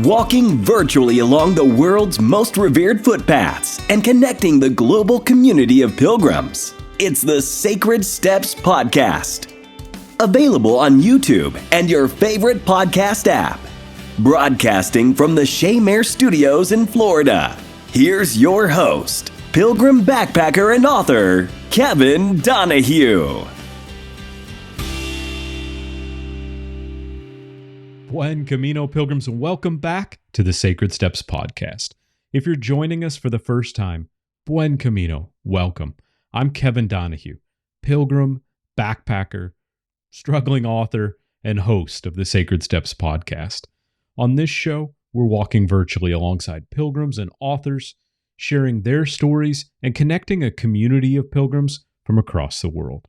walking virtually along the world's most revered footpaths and connecting the global community of pilgrims. It's the Sacred Steps Podcast. Available on YouTube and your favorite podcast app. Broadcasting from the Shea Mare Studios in Florida. Here's your host, Pilgrim backpacker and author, Kevin Donahue. Buen Camino, pilgrims, and welcome back to the Sacred Steps Podcast. If you're joining us for the first time, Buen Camino, welcome. I'm Kevin Donahue, pilgrim, backpacker, struggling author, and host of the Sacred Steps Podcast. On this show, we're walking virtually alongside pilgrims and authors, sharing their stories and connecting a community of pilgrims from across the world.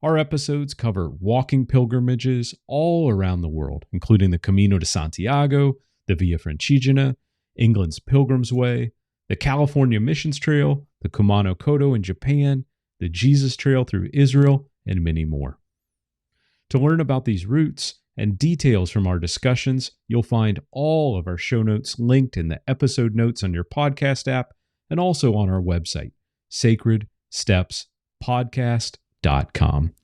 Our episodes cover walking pilgrimages all around the world, including the Camino de Santiago, the Via Francigena, England's Pilgrim's Way, the California Missions Trail, the Kumano Kodo in Japan, the Jesus Trail through Israel, and many more. To learn about these routes and details from our discussions, you'll find all of our show notes linked in the episode notes on your podcast app and also on our website, sacredstepspodcast.com.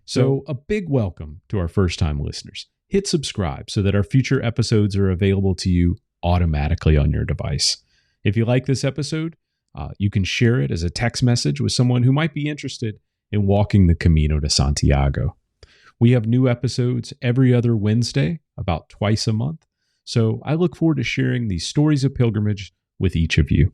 So a big welcome to our first-time listeners. Hit subscribe so that our future episodes are available to you automatically on your device. If you like this episode, you can share it as a text message with someone who might be interested in walking the Camino de Santiago. We have new episodes every other Wednesday, about twice a month. So I look forward to sharing these stories of pilgrimage with each of you.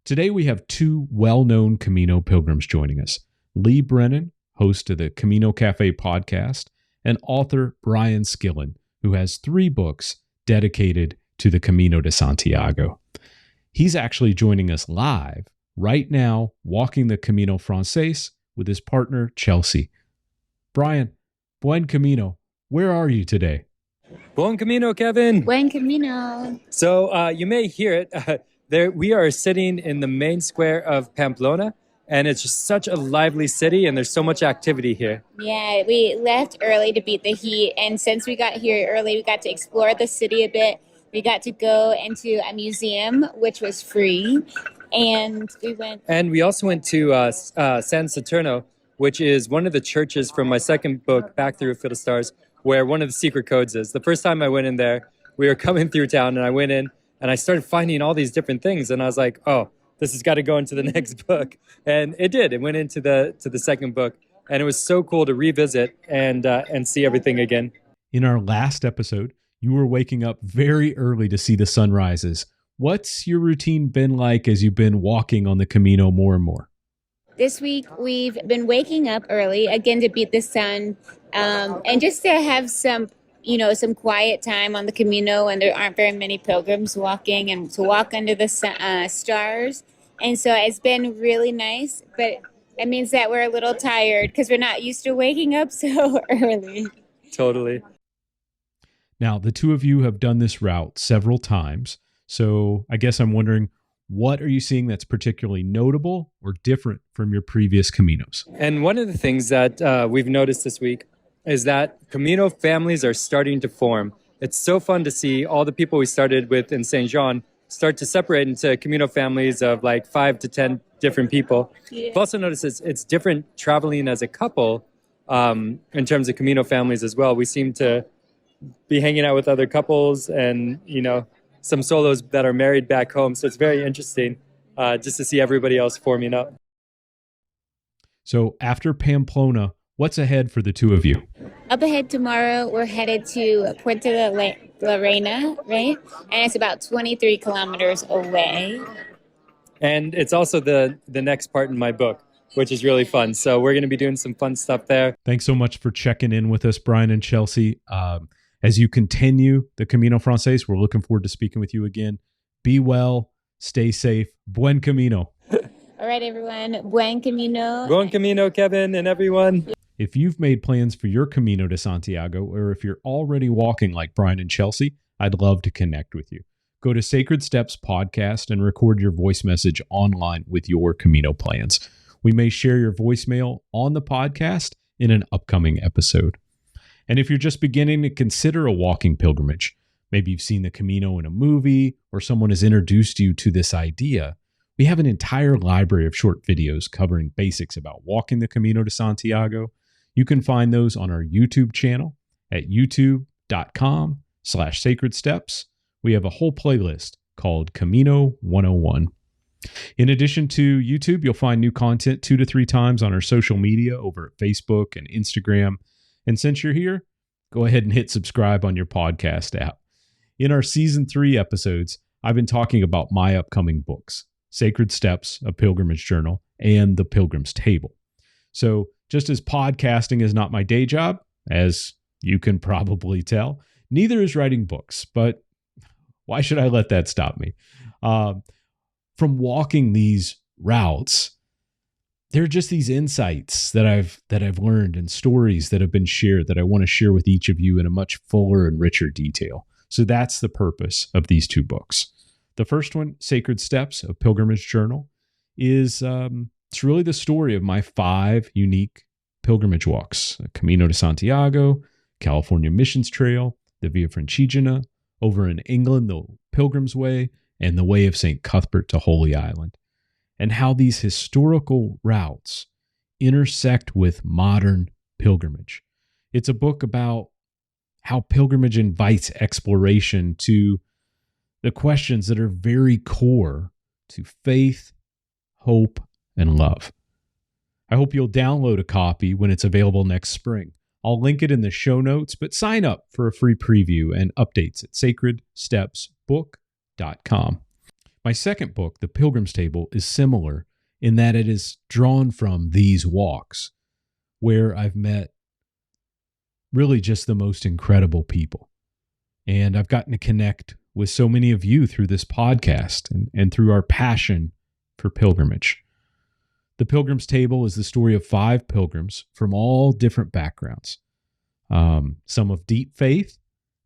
Today we have two well-known Camino pilgrims joining us. Lee Brennan, host of the Camino Cafe Podcast, and author Brian Skillen, who has 3 books dedicated to the Camino de Santiago. He's actually joining us live right now, walking the Camino Frances with his partner, Chelsea. Brian, Buen Camino, where are you today? Buen Camino, Kevin. Buen Camino. So you may hear it. We are sitting in the main square of Pamplona, and it's just such a lively city, and there's so much activity here. Yeah, we left early to beat the heat, and since we got here early, we got to explore the city a bit. We got to go into a museum, which was free, and we also went to San Saturno, which is one of the churches from my second book, Back Through a Field of Stars, where one of the secret codes is. The first time I went in there, we were coming through town, and I went in, and I started finding all these different things, and I was like, oh, this has got to go into the next book. And it did. It went into the second book, and it was so cool to revisit and see everything again. In our last episode, you were waking up very early to see the sunrises. What's your routine been like as you've been walking on the Camino more and more? This week, we've been waking up early, again, to beat the sun, and just to have some quiet time on the Camino when there aren't very many pilgrims walking, and to walk under the stars. And so it's been really nice, but it means that we're a little tired because we're not used to waking up so early. Totally. Now, the two of you have done this route several times, so I guess I'm wondering, what are you seeing that's particularly notable or different from your previous Caminos? And one of the things that we've noticed this week is that Camino families are starting to form. It's so fun to see all the people we started with in St. Jean start to separate into Camino families of like 5 to 10 different people. Yeah. I've also noticed it's different traveling as a couple in terms of Camino families as well. We seem to be hanging out with other couples and, some solos that are married back home. So it's very interesting just to see everybody else forming up. So after Pamplona, what's ahead for the two of you? Up ahead tomorrow, we're headed to Puerto La Reina, right? And it's about 23 kilometers away. And it's also the next part in my book, which is really fun. So we're going to be doing some fun stuff there. Thanks so much for checking in with us, Brian and Chelsea. As you continue the Camino Frances, we're looking forward to speaking with you again. Be well, stay safe. Buen Camino. All right, everyone. Buen Camino. Buen Camino, Kevin, and everyone. If you've made plans for your Camino de Santiago, or if you're already walking like Brian and Chelsea, I'd love to connect with you. Go to Sacred Steps Podcast and record your voice message online with your Camino plans. We may share your voicemail on the podcast in an upcoming episode. And if you're just beginning to consider a walking pilgrimage, maybe you've seen the Camino in a movie, or someone has introduced you to this idea, we have an entire library of short videos covering basics about walking the Camino de Santiago. You can find those on our YouTube channel at youtube.com/sacred steps. We have a whole playlist called Camino 101. In addition to YouTube, you'll find new content 2 to 3 times on our social media over at Facebook and Instagram. And since you're here, go ahead and hit subscribe on your podcast app. In our season 3 episodes, I've been talking about my upcoming books, Sacred Steps, A Pilgrimage Journal, and The Pilgrim's Table. So just as podcasting is not my day job, as you can probably tell, neither is writing books, but why should I let that stop me? From walking these routes, there are just these insights that I've learned and stories that have been shared that I want to share with each of you in a much fuller and richer detail. So that's the purpose of these 2 books. The first one, Sacred Steps, A Pilgrimage Journal, is it's really the story of my 5 unique pilgrimage walks: Camino de Santiago, California Missions Trail, the Via Francigena, over in England, the Pilgrim's Way, and the Way of St. Cuthbert to Holy Island, and how these historical routes intersect with modern pilgrimage. It's a book about how pilgrimage invites exploration to the questions that are very core to faith, hope, and love. I hope you'll download a copy when it's available next spring. I'll link it in the show notes, but sign up for a free preview and updates at sacredstepsbook.com. My second book, The Pilgrim's Table, is similar in that it is drawn from these walks where I've met really just the most incredible people. And I've gotten to connect with so many of you through this podcast and through our passion for pilgrimage. The Pilgrim's Table is the story of 5 pilgrims from all different backgrounds, some of deep faith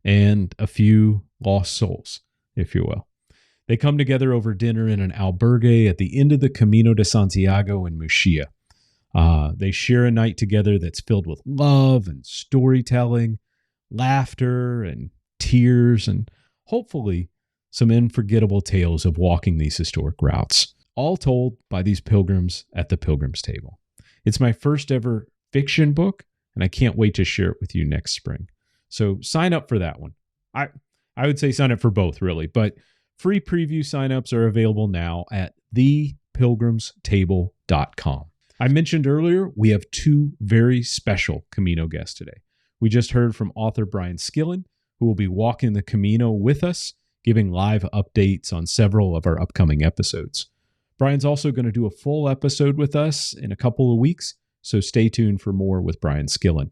and a few lost souls, if you will. They come together over dinner in an albergue at the end of the Camino de Santiago in Murcia. They share a night together that's filled with love and storytelling, laughter and tears, and hopefully some unforgettable tales of walking these historic routes, all told by these pilgrims at the Pilgrim's Table. It's my first ever fiction book, and I can't wait to share it with you next spring. So sign up for that one. I would say sign up for both, really, but free preview signups are available now at thepilgrimstable.com. I mentioned earlier, we have 2 very special Camino guests today. We just heard from author Brian Skillen, who will be walking the Camino with us, giving live updates on several of our upcoming episodes. Brian's also going to do a full episode with us in a couple of weeks, so stay tuned for more with Brian Skillen.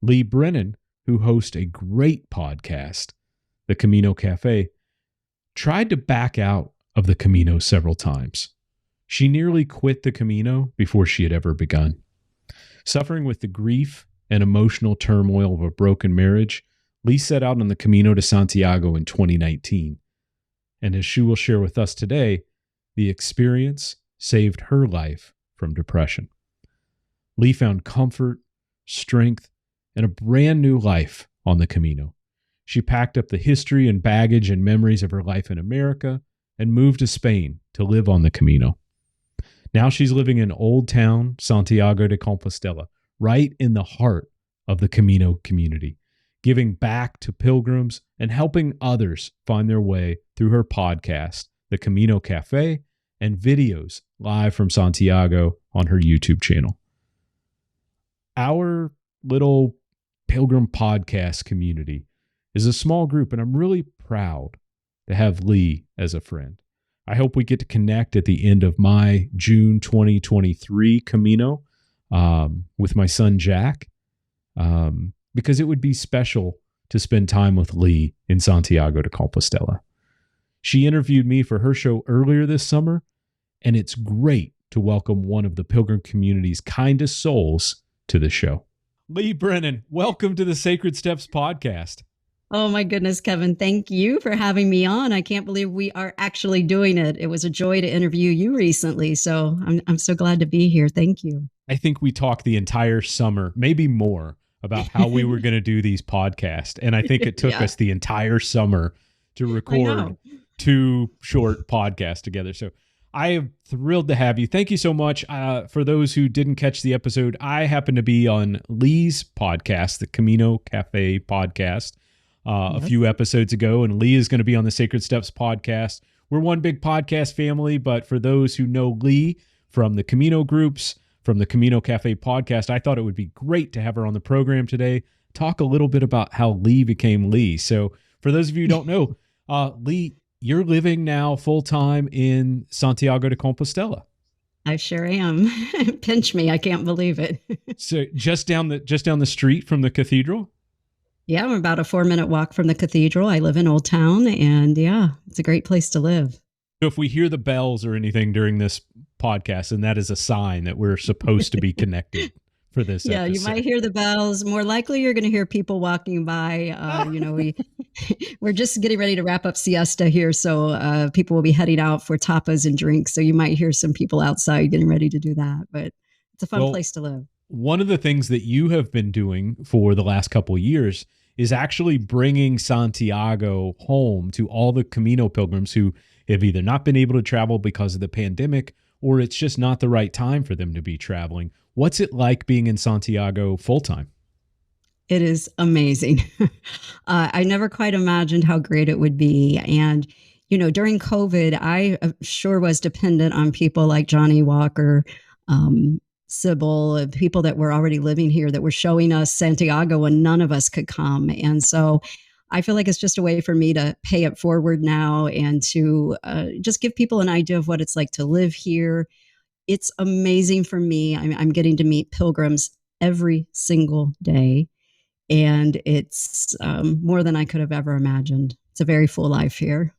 Lee Brennan, who hosts a great podcast, the Camino Cafe, tried to back out of the Camino several times. She nearly quit the Camino before she had ever begun. Suffering with the grief and emotional turmoil of a broken marriage, Lee set out on the Camino de Santiago in 2019. And as she will share with us today, the experience saved her life from depression. Lee found comfort, strength, and a brand new life on the Camino. She packed up the history and baggage and memories of her life in America and moved to Spain to live on the Camino. Now she's living in Old Town, Santiago de Compostela, right in the heart of the Camino community, giving back to pilgrims and helping others find their way through her podcast, the Camino Cafe, and videos live from Santiago on her YouTube channel. Our little pilgrim podcast community is a small group, and I'm really proud to have Lee as a friend. I hope we get to connect at the end of my June 2023 Camino with my son, Jack, because it would be special to spend time with Lee in Santiago de Compostela. She interviewed me for her show earlier this summer, and it's great to welcome one of the pilgrim community's kindest souls to the show. Leigh Brennan, welcome to the Sacred Steps podcast. Oh my goodness, Kevin. Thank you for having me on. I can't believe we are actually doing it. It was a joy to interview you recently. So I'm so glad to be here. Thank you. I think we talked the entire summer, maybe more, about how we were going to do these podcasts. And I think it took us the entire summer to record 2 short podcasts together. So I am thrilled to have you. Thank you so much. For those who didn't catch the episode, I happen to be on Lee's podcast, the Camino Cafe Podcast, a few episodes ago. And Lee is going to be on the Sacred Steps podcast. We're one big podcast family, but for those who know Lee from the Camino groups, from the Camino Cafe Podcast, I thought it would be great to have her on the program today, talk a little bit about how Lee became Lee. So for those of you who don't know, Lee, you're living now full-time in Santiago de Compostela. I sure am. Pinch me. I can't believe it. So just down the street from the cathedral? Yeah, I'm about a 4-minute walk from the cathedral. I live in Old Town, and yeah, it's a great place to live. So if we hear the bells or anything during this podcast, and that is a sign that we're supposed to be connected for this episode. You might hear the bells. More likely, you're going to hear people walking by. We're just getting ready to wrap up siesta here, so people will be heading out for tapas and drinks. So you might hear some people outside getting ready to do that. But it's a fun place to live. One of the things that you have been doing for the last couple of years is actually bringing Santiago home to all the Camino pilgrims who have either not been able to travel because of the pandemic, or it's just not the right time for them to be traveling. What's it like being in Santiago full-time? It is amazing. I never quite imagined how great it would be. And, during COVID, I sure was dependent on people like Johnny Walker, Sybil, people that were already living here that were showing us Santiago when none of us could come. And so I feel like it's just a way for me to pay it forward now and to just give people an idea of what it's like to live here. It's amazing for me. I'm getting to meet pilgrims every single day, and it's more than I could have ever imagined. It's a very full life here.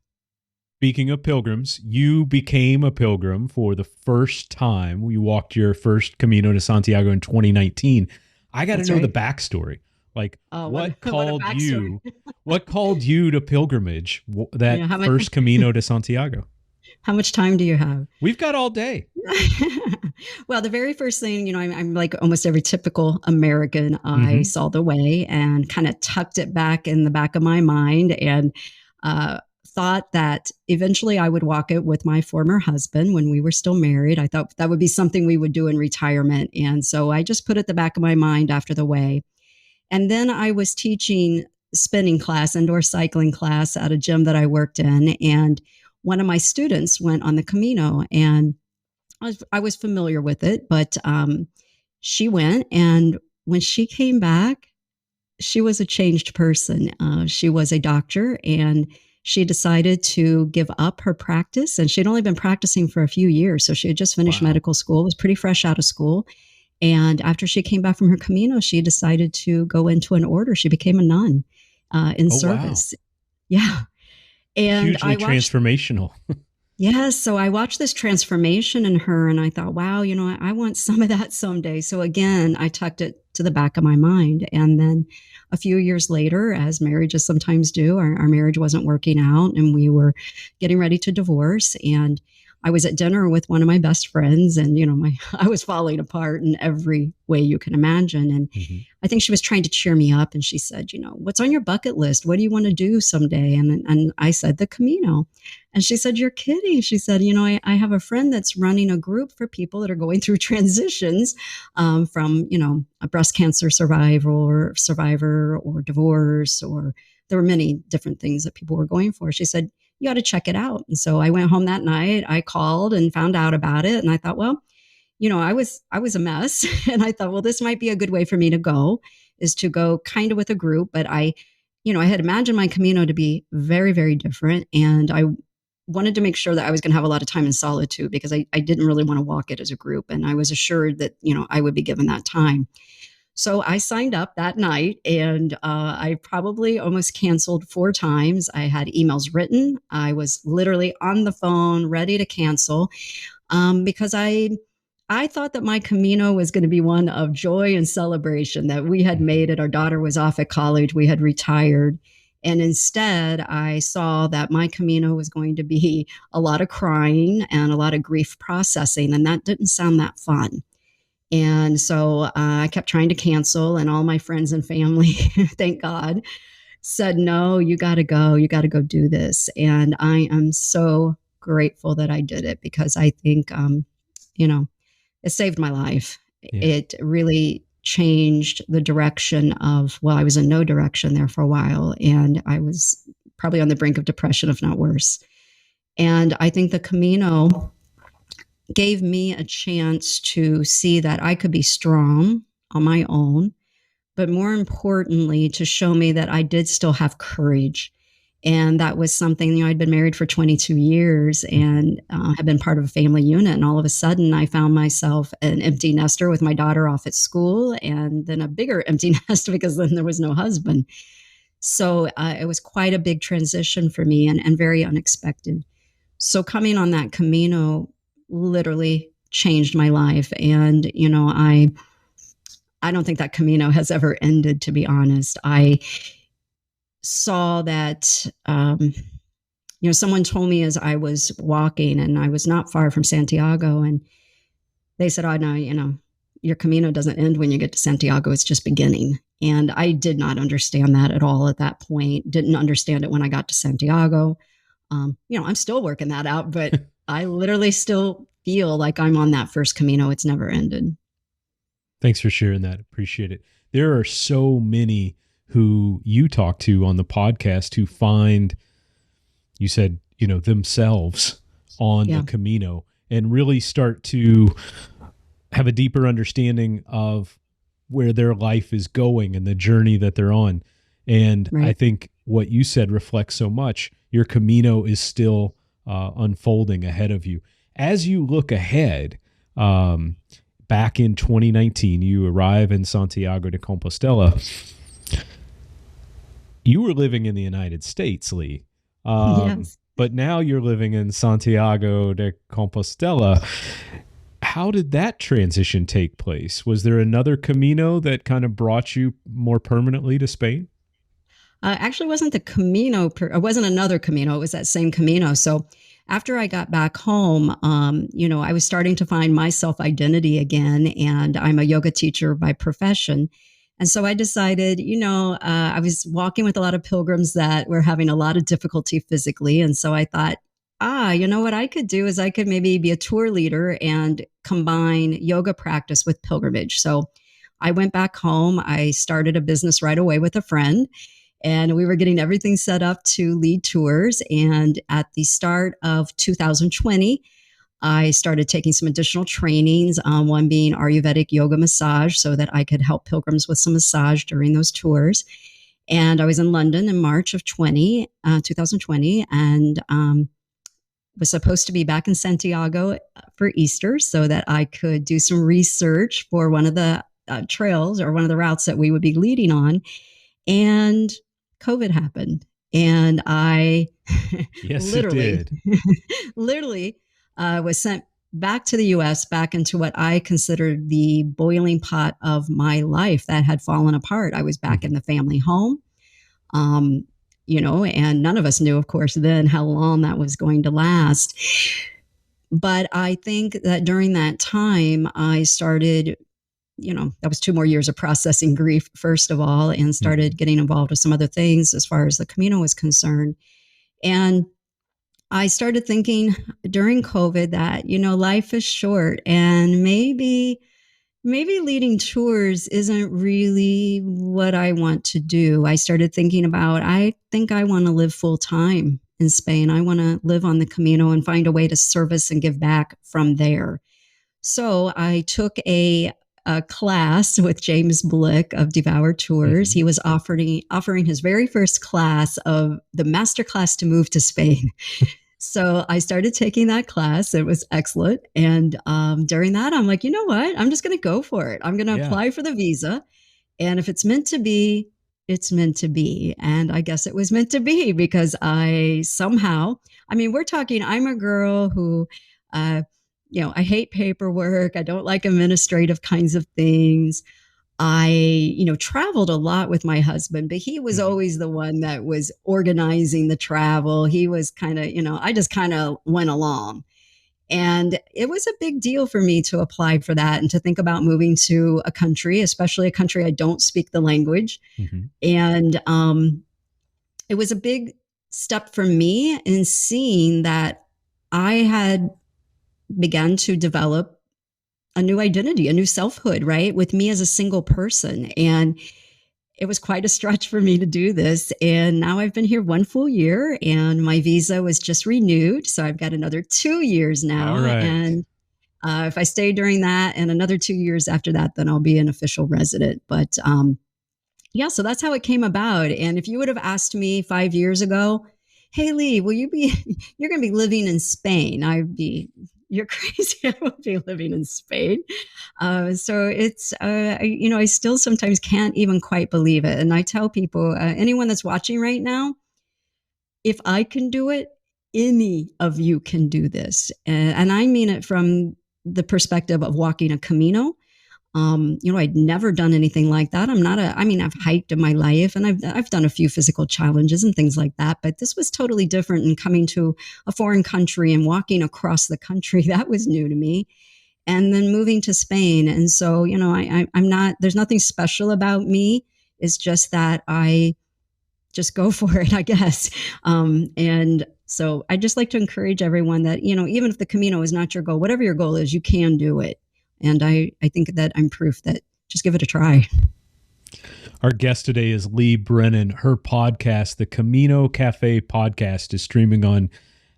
Speaking of pilgrims, you became a pilgrim for the first time. You walked your first Camino de Santiago in 2019. I got to know the backstory. Like, what called you to pilgrimage, first Camino de Santiago? How much time do you have? We've got all day. Well, the very first thing, I'm like almost every typical American. I saw the way and kind of tucked it back in the back of my mind and thought that eventually I would walk it with my former husband when we were still married. I thought that would be something we would do in retirement. And so I just put it at the back of my mind after the way. And then I was teaching spinning class, indoor cycling class at a gym that I worked in. And one of my students went on the Camino, and I was familiar with it, but she went. And when she came back, she was a changed person. She was a doctor, and she decided to give up her practice. And she'd only been practicing for a few years. So she had just finished medical school, was pretty fresh out of school. And after she came back from her Camino, she decided to go into an order. She became a nun in service. Wow. Yeah. And hugely transformational. Yes. So I watched this transformation in her, and I thought, wow, I want some of that someday. So again, I tucked it to the back of my mind. And then a few years later, as marriages sometimes do, our marriage wasn't working out, and we were getting ready to divorce. And I was at dinner with one of my best friends, and, I was falling apart in every way you can imagine. And I think she was trying to cheer me up. And she said, what's on your bucket list? What do you want to do someday? And I said, the Camino. And she said, you're kidding. She said, I have a friend that's running a group for people that are going through transitions from, a breast cancer survivor or divorce, or there were many different things that people were going for. She said, you ought to check it out. And so I went home that night, I called and found out about it. And I thought, well, I was a mess. And I thought, well, this might be a good way for me to go, is to go kind of with a group. But I had imagined my Camino to be very, very different. And I wanted to make sure that I was going to have a lot of time in solitude, because I didn't really want to walk it as a group. And I was assured that, I would be given that time. So I signed up that night, and I probably almost canceled 4 times. I had emails written. I was literally on the phone, ready to cancel, because I thought that my Camino was going to be one of joy and celebration, that we had made it. Our daughter was off at college. We had retired. And instead, I saw that my Camino was going to be a lot of crying and a lot of grief processing. And that didn't sound that fun. And so I kept trying to cancel, and all my friends and family, thank God, said, no, you got to go. You got to go do this. And I am so grateful that I did it, because I think, it saved my life. Yeah. It really changed the direction of, well, I was in no direction there for a while, and I was probably on the brink of depression, if not worse. And I think the Camino gave me a chance to see that I could be strong on my own, but more importantly, to show me that I did still have courage. And that was something, I'd been married for 22 years and had been part of a family unit. And all of a sudden, I found myself an empty nester with my daughter off at school, and then a bigger empty nest because then there was no husband. So it was quite a big transition for me, and very unexpected. So coming on that Camino literally changed my life. And, I don't think that Camino has ever ended, to be honest. I saw that, someone told me as I was walking, and I was not far from Santiago, and they said, oh, no, your Camino doesn't end when you get to Santiago. It's just beginning. And I did not understand that at all at that point. Didn't understand it when I got to Santiago. I'm still working that out, but I literally still feel like I'm on that first Camino. It's never ended. Thanks for sharing that. Appreciate it. There are so many who you talk to on the podcast who find, you said, themselves on the Camino, and really start to have a deeper understanding of where their life is going and the journey that they're on. And right. I think what you said reflects so much. Your Camino is still unfolding ahead of you. As you look ahead, back in 2019, you arrive in Santiago de Compostela. You were living in the United States, Lee. Yes. But now you're living in Santiago de Compostela. How did that transition take place? Was there another Camino that kind of brought you more permanently to Spain? Actually, it wasn't the Camino. It wasn't another Camino. It was that same Camino. So after I got back home, I was starting to find my self-identity again, and I'm a yoga teacher by profession. And so I decided, I was walking with a lot of pilgrims that were having a lot of difficulty physically. And so I thought, what I could do is I could maybe be a tour leader and combine yoga practice with pilgrimage. So I went back home. I started a business right away with a friend, and we were getting everything set up to lead tours. And at the start of 2020, I started taking some additional trainings, one being Ayurvedic yoga massage, so that I could help pilgrims with some massage during those tours. And I was in London in March of 2020, and was supposed to be back in Santiago for Easter so that I could do some research for one of the trails or one of the routes that we would be leading on. And COVID happened. And I yes, literally was sent back to the U.S., back into what I considered the boiling pot of my life that had fallen apart. I was back in the family home, and none of us knew, of course, then how long that was going to last. But I think that during that time, I started, that was 2 more years of processing grief, first of all, and started getting involved with some other things as far as the Camino was concerned. And I started thinking during COVID that, life is short, and maybe leading tours isn't really what I want to do. I started thinking about, I think I want to live full time in Spain. I want to live on the Camino and find a way to service and give back from there. So I took a class with James Blick of Devour Tours. He was offering his very first class of the master class to move to Spain. So I started taking that class. It was excellent. And during that, I'm like, you know what? I'm just going to go for it. I'm going to apply for the visa. And if it's meant to be, it's meant to be. And I guess it was meant to be, because we're talking, I'm a girl who, I hate paperwork. I don't like administrative kinds of things. I, traveled a lot with my husband, but he was always the one that was organizing the travel. He was kind of, I just kind of went along. And it was a big deal for me to apply for that and to think about moving to a country, especially a country I don't speak the language. Mm-hmm. And it was a big step for me in seeing that I had begun to develop a new identity, a new selfhood, right? With me as a single person. And it was quite a stretch for me to do this. And now I've been here 1 full year and my visa was just renewed. So I've got another 2 years now. All right. And if I stay during that and another 2 years after that, then I'll be an official resident. But yeah, so that's how it came about. And if you would have asked me 5 years ago, hey, Lee, you're going to be living in Spain, I'd be, you're crazy. I won't be living in Spain. So it's, I still sometimes can't even quite believe it. And I tell people, anyone that's watching right now, if I can do it, any of you can do this. And I mean it from the perspective of walking a Camino. I'd never done anything like that. I've hiked in my life and I've done a few physical challenges and things like that, but this was totally different. And coming to a foreign country and walking across the country, that was new to me. And then moving to Spain. And so, there's nothing special about me. It's just that I just go for it, I guess. And so I just like to encourage everyone that, even if the Camino is not your goal, whatever your goal is, you can do it. And I think that I'm proof that just give it a try. Our guest today is Leigh Brennan. Her podcast, the Camino Cafe Podcast, is streaming on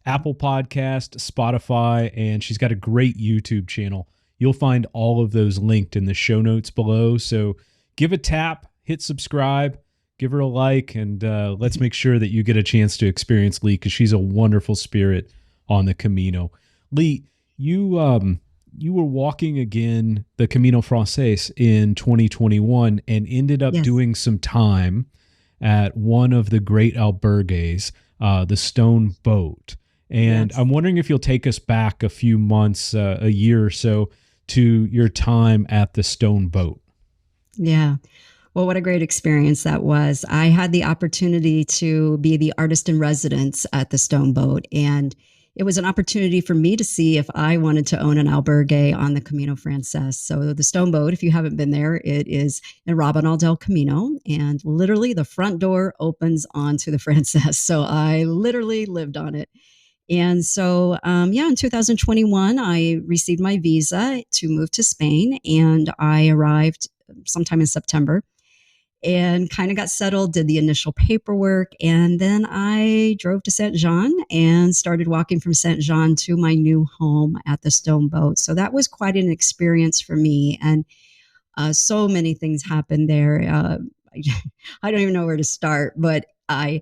Apple Podcast, Spotify, and she's got a great YouTube channel. You'll find all of those linked in the show notes below. So give a tap, hit subscribe, give her a like, and let's make sure that you get a chance to experience Leigh because she's a wonderful spirit on the Camino. Leigh, you were walking again the Camino Frances in 2021 and ended up doing some time at one of the great albergues, the Stone Boat. And I'm wondering if you'll take us back a few months, a year or so, to your time at the Stone Boat. Yeah. Well, what a great experience that was. I had the opportunity to be the artist in residence at the Stone Boat, and it was an opportunity for me to see if I wanted to own an albergue on the Camino Frances. So the Stone Boat, if you haven't been there, it is in Rabanal del Camino, and literally the front door opens onto the Frances. So I literally lived on it. And so, in 2021, I received my visa to move to Spain, and I arrived sometime in September and kind of got settled, did the initial paperwork. And then I drove to Saint Jean and started walking from Saint Jean to my new home at the Stone Boat. So that was quite an experience for me. And so many things happened there. I don't even know where to start, but I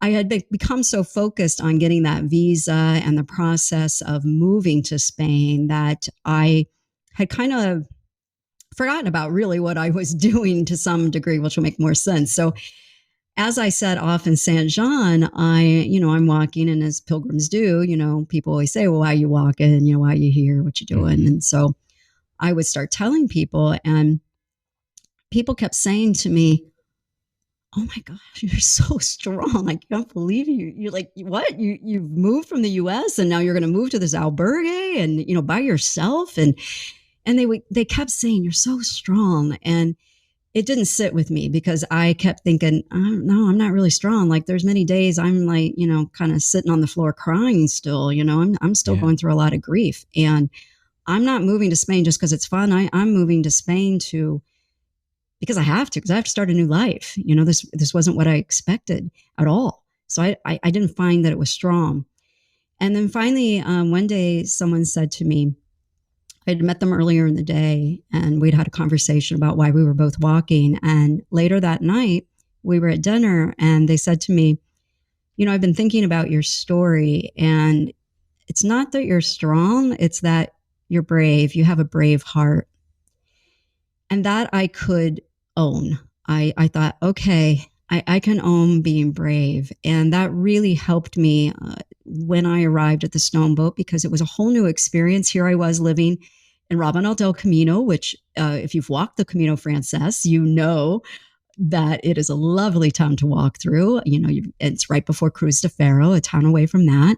had become so focused on getting that visa and the process of moving to Spain that I had kind of forgotten about really what I was doing to some degree, which will make more sense. So as I set off in Saint Jean, I'm walking, and as pilgrims do, people always say, well, why are you walking? Why are you here? What you doing? Mm-hmm. And so I would start telling people, and people kept saying to me, oh my gosh, you're so strong. I can't believe you. You're like, what? You've moved from the US and now you're going to move to this albergue and, by yourself. And they kept saying, you're so strong. And it didn't sit with me because I kept thinking, no, I'm not really strong. Like there's many days I'm like, kind of sitting on the floor crying still, I'm still going through a lot of grief. And I'm not moving to Spain just because it's fun. I'm moving to Spain because I have to start a new life. This wasn't what I expected at all. So I didn't find that it was strong. And then finally, one day someone said to me, I'd met them earlier in the day and we'd had a conversation about why we were both walking. And later that night, we were at dinner and they said to me, I've been thinking about your story, and it's not that you're strong, it's that you're brave. You have a brave heart. And that I could own. I thought, okay, I can own being brave. And that really helped me when I arrived at the Stone Boat, because it was a whole new experience. Here I was living in Rabanal del Camino, which if you've walked the Camino Frances, you know that it is a lovely town to walk through. It's right before Cruz de Ferro, a town away from that.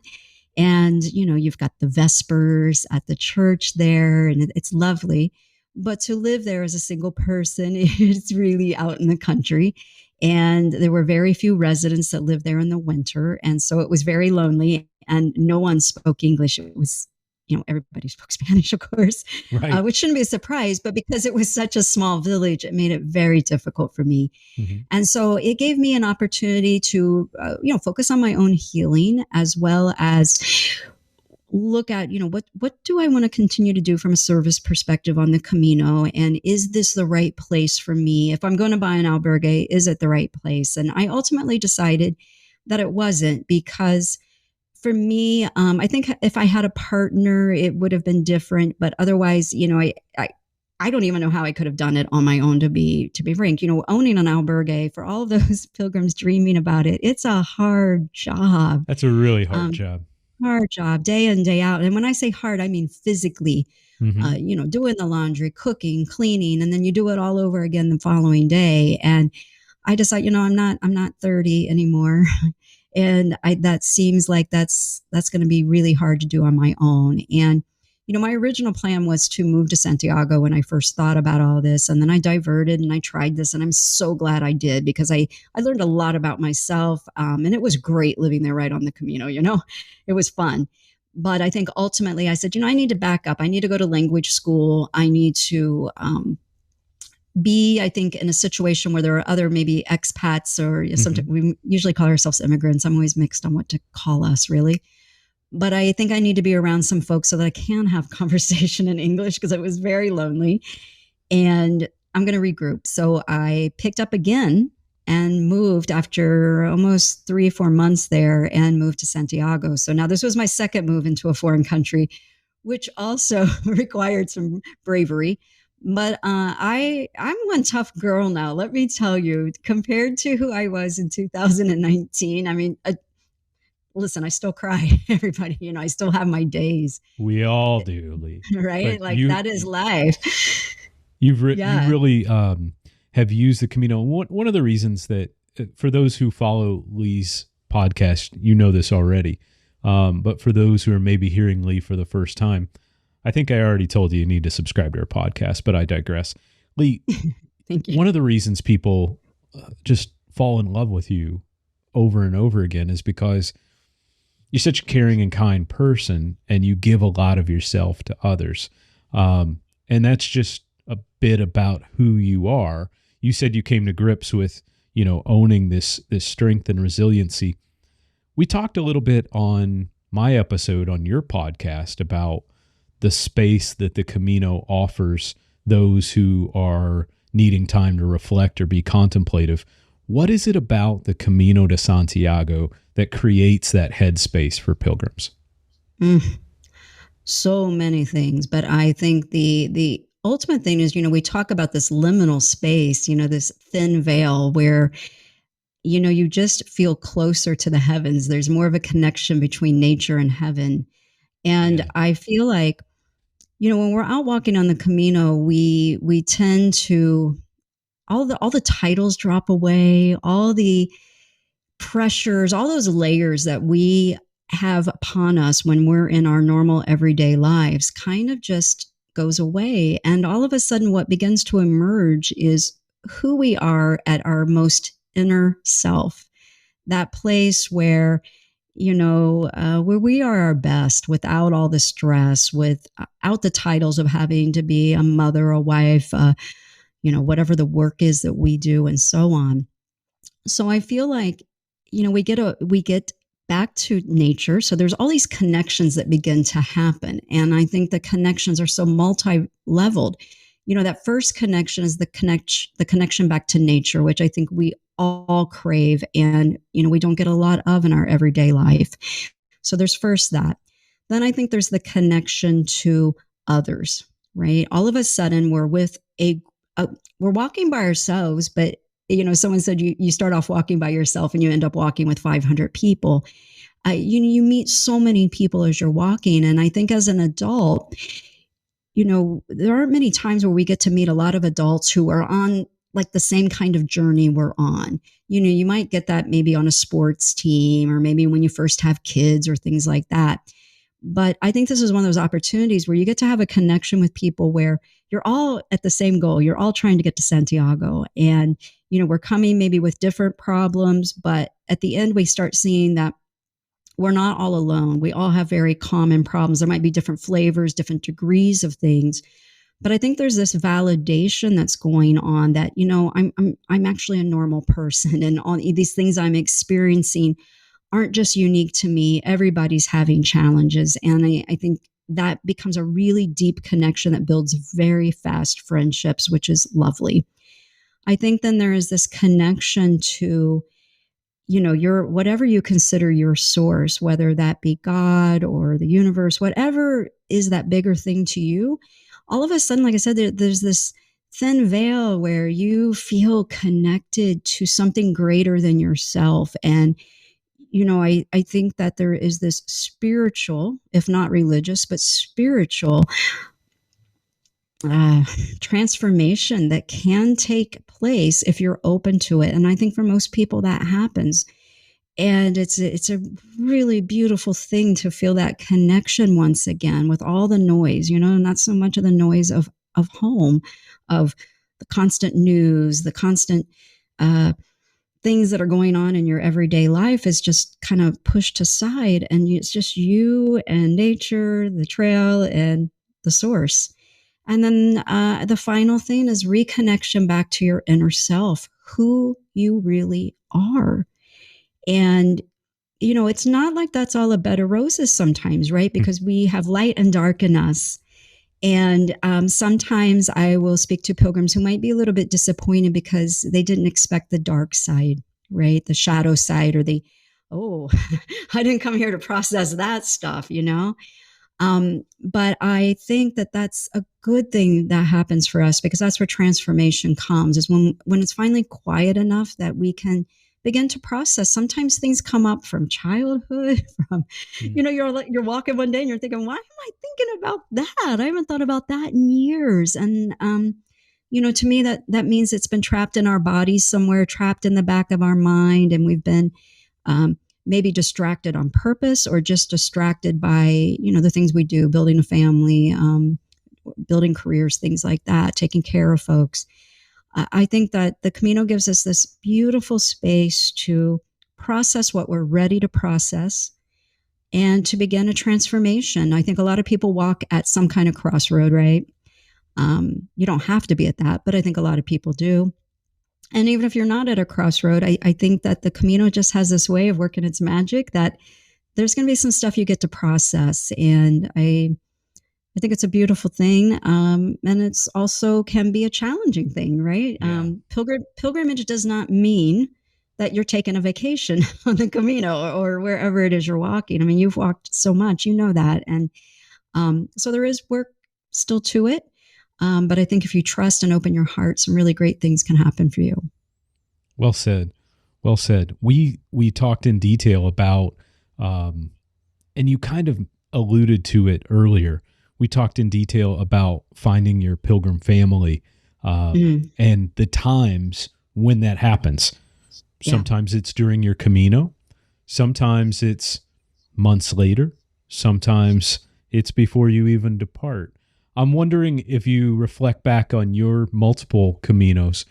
And, you've got the Vespers at the church there, and it's lovely. But to live there as a single person, it's really out in the country. And there were very few residents that lived there in the winter. And so it was very lonely, and no one spoke English. It was, everybody spoke Spanish, of course, Right. which shouldn't be a surprise. But because it was such a small village, it made it very difficult for me. Mm-hmm. And so it gave me an opportunity to, focus on my own healing, as well as look at, what do I want to continue to do from a service perspective on the Camino? And is this the right place for me? If I'm going to buy an albergue, is it the right place? And I ultimately decided that it wasn't, because for me, I think if I had a partner, it would have been different. But otherwise, I don't even know how I could have done it on my own, to be frank. Owning an albergue, for all of those pilgrims dreaming about it, it's a hard job. That's a really hard job. Hard job, day in, day out. And when I say hard, I mean physically, Mm-hmm. doing the laundry, cooking, cleaning, and then you do it all over again the following day. And I decided, I'm not 30 anymore. And that seems like that's going to be really hard to do on my own. And, my original plan was to move to Santiago when I first thought about all this. And then I diverted and I tried this, and I'm so glad I did, because I learned a lot about myself. And it was great living there right on the Camino, it was fun. But I think ultimately I said, I need to back up. I need to go to language school. I need to, be, I think, in a situation where there are other maybe expats, or sometimes we usually call ourselves immigrants. I'm always mixed on what to call us, really. But I think I need to be around some folks so that I can have conversation in English, because it was very lonely. And I'm going to regroup. So I picked up again and moved after almost 3 or 4 months there, and moved to Santiago. So now this was my second move into a foreign country, which also required some bravery. But I'm one tough girl now, let me tell you, compared to who I was in 2019. I mean, listen, I still cry, everybody. I still have my days. We all do, Lee. Right? But like that is life. You really have used the Camino. One of the reasons that, for those who follow Lee's podcast, this already. But for those who are maybe hearing Lee for the first time, I think I already told you need to subscribe to our podcast, but I digress. Lee, Thank you. One of the reasons people just fall in love with you over and over again is because you're such a caring and kind person, and you give a lot of yourself to others. And that's just a bit about who you are. You said you came to grips with, owning this strength and resiliency. We talked a little bit on my episode on your podcast about the space that the Camino offers those who are needing time to reflect or be contemplative. What is it about the Camino de Santiago that creates that headspace for pilgrims? So many things, but I think the ultimate thing is, we talk about this liminal space, this thin veil where, you just feel closer to the heavens. There's more of a connection between nature and heaven. And I feel like, when we're out walking on the Camino, we tend to, all the titles drop away, all the pressures, all those layers that we have upon us when we're in our normal everyday lives kind of just goes away. And all of a sudden, what begins to emerge is who we are at our most inner self, that place where, where we are our best, without all the stress, without the titles of having to be a mother, a wife, whatever the work is that we do, and so on. So I feel like, we get back to nature. So there's all these connections that begin to happen. And I think the connections are so multi-leveled. That first connection is the connection back to nature, which I think we all crave, and, we don't get a lot of in our everyday life. So there's first that. Then I think there's the connection to others, right? All of a sudden we're with we're walking by ourselves, but someone said you start off walking by yourself and you end up walking with 500 people. You meet so many people as you're walking. And I think as an adult, there aren't many times where we get to meet a lot of adults who are on like the same kind of journey we're on. You might get that maybe on a sports team or maybe when you first have kids or things like that. But I think this is one of those opportunities where you get to have a connection with people where you're all at the same goal. You're all trying to get to Santiago. And, we're coming maybe with different problems, but at the end, we start seeing that we're not all alone. We all have very common problems. There might be different flavors, different degrees of things. But I think there's this validation that's going on that, I'm actually a normal person, and all these things I'm experiencing aren't just unique to me. Everybody's having challenges. And I think that becomes a really deep connection that builds very fast friendships, which is lovely. I think then there is this connection to, your whatever you consider your source, whether that be God or the universe, whatever is that bigger thing to you. All of a sudden, like I said, there's this thin veil where you feel connected to something greater than yourself. And I think that there is this spiritual, if not religious, but spiritual transformation that can take place if you're open to it. And I think for most people that happens. And it's a really beautiful thing to feel that connection once again with all the noise, not so much of the noise of home, of the constant news, the constant things that are going on in your everyday life is just kind of pushed aside. And it's just you and nature, the trail, and the source. And then the final thing is reconnection back to your inner self, who you really are. And, it's not like that's all a bed of roses sometimes, right? Because we have light and dark in us. And sometimes I will speak to pilgrims who might be a little bit disappointed because they didn't expect the dark side, right? The shadow side, or I didn't come here to process that stuff, But I think that that's a good thing that happens for us, because that's where transformation comes, is when it's finally quiet enough that we can begin to process. Sometimes things come up from childhood, from, you're walking one day and you're thinking, why am I thinking about that? I haven't thought about that in years. And, to me, that means it's been trapped in our bodies somewhere, trapped in the back of our mind. And we've been, maybe distracted on purpose, or just distracted by, the things we do, building a family, building careers, things like that, taking care of folks. I think that the Camino gives us this beautiful space to process what we're ready to process and to begin a transformation. I think a lot of people walk at some kind of crossroad, right? You don't have to be at that, but I think a lot of people do. And even if you're not at a crossroad, I think that the Camino just has this way of working its magic, that there's going to be some stuff you get to process. And I think it's a beautiful thing. And it's also can be a challenging thing, right? Yeah. Pilgrimage does not mean that you're taking a vacation on the Camino or wherever it is you're walking. I mean, you've walked so much, that. And so there is work still to it. But I think if you trust and open your heart, some really great things can happen for you. Well said. Well said. We talked in detail about, and you kind of alluded to it earlier. We talked in detail about finding your pilgrim family and the times when that happens. Yeah. Sometimes it's during your Camino. Sometimes it's months later. Sometimes it's before you even depart. I'm wondering if you reflect back on your multiple Caminos,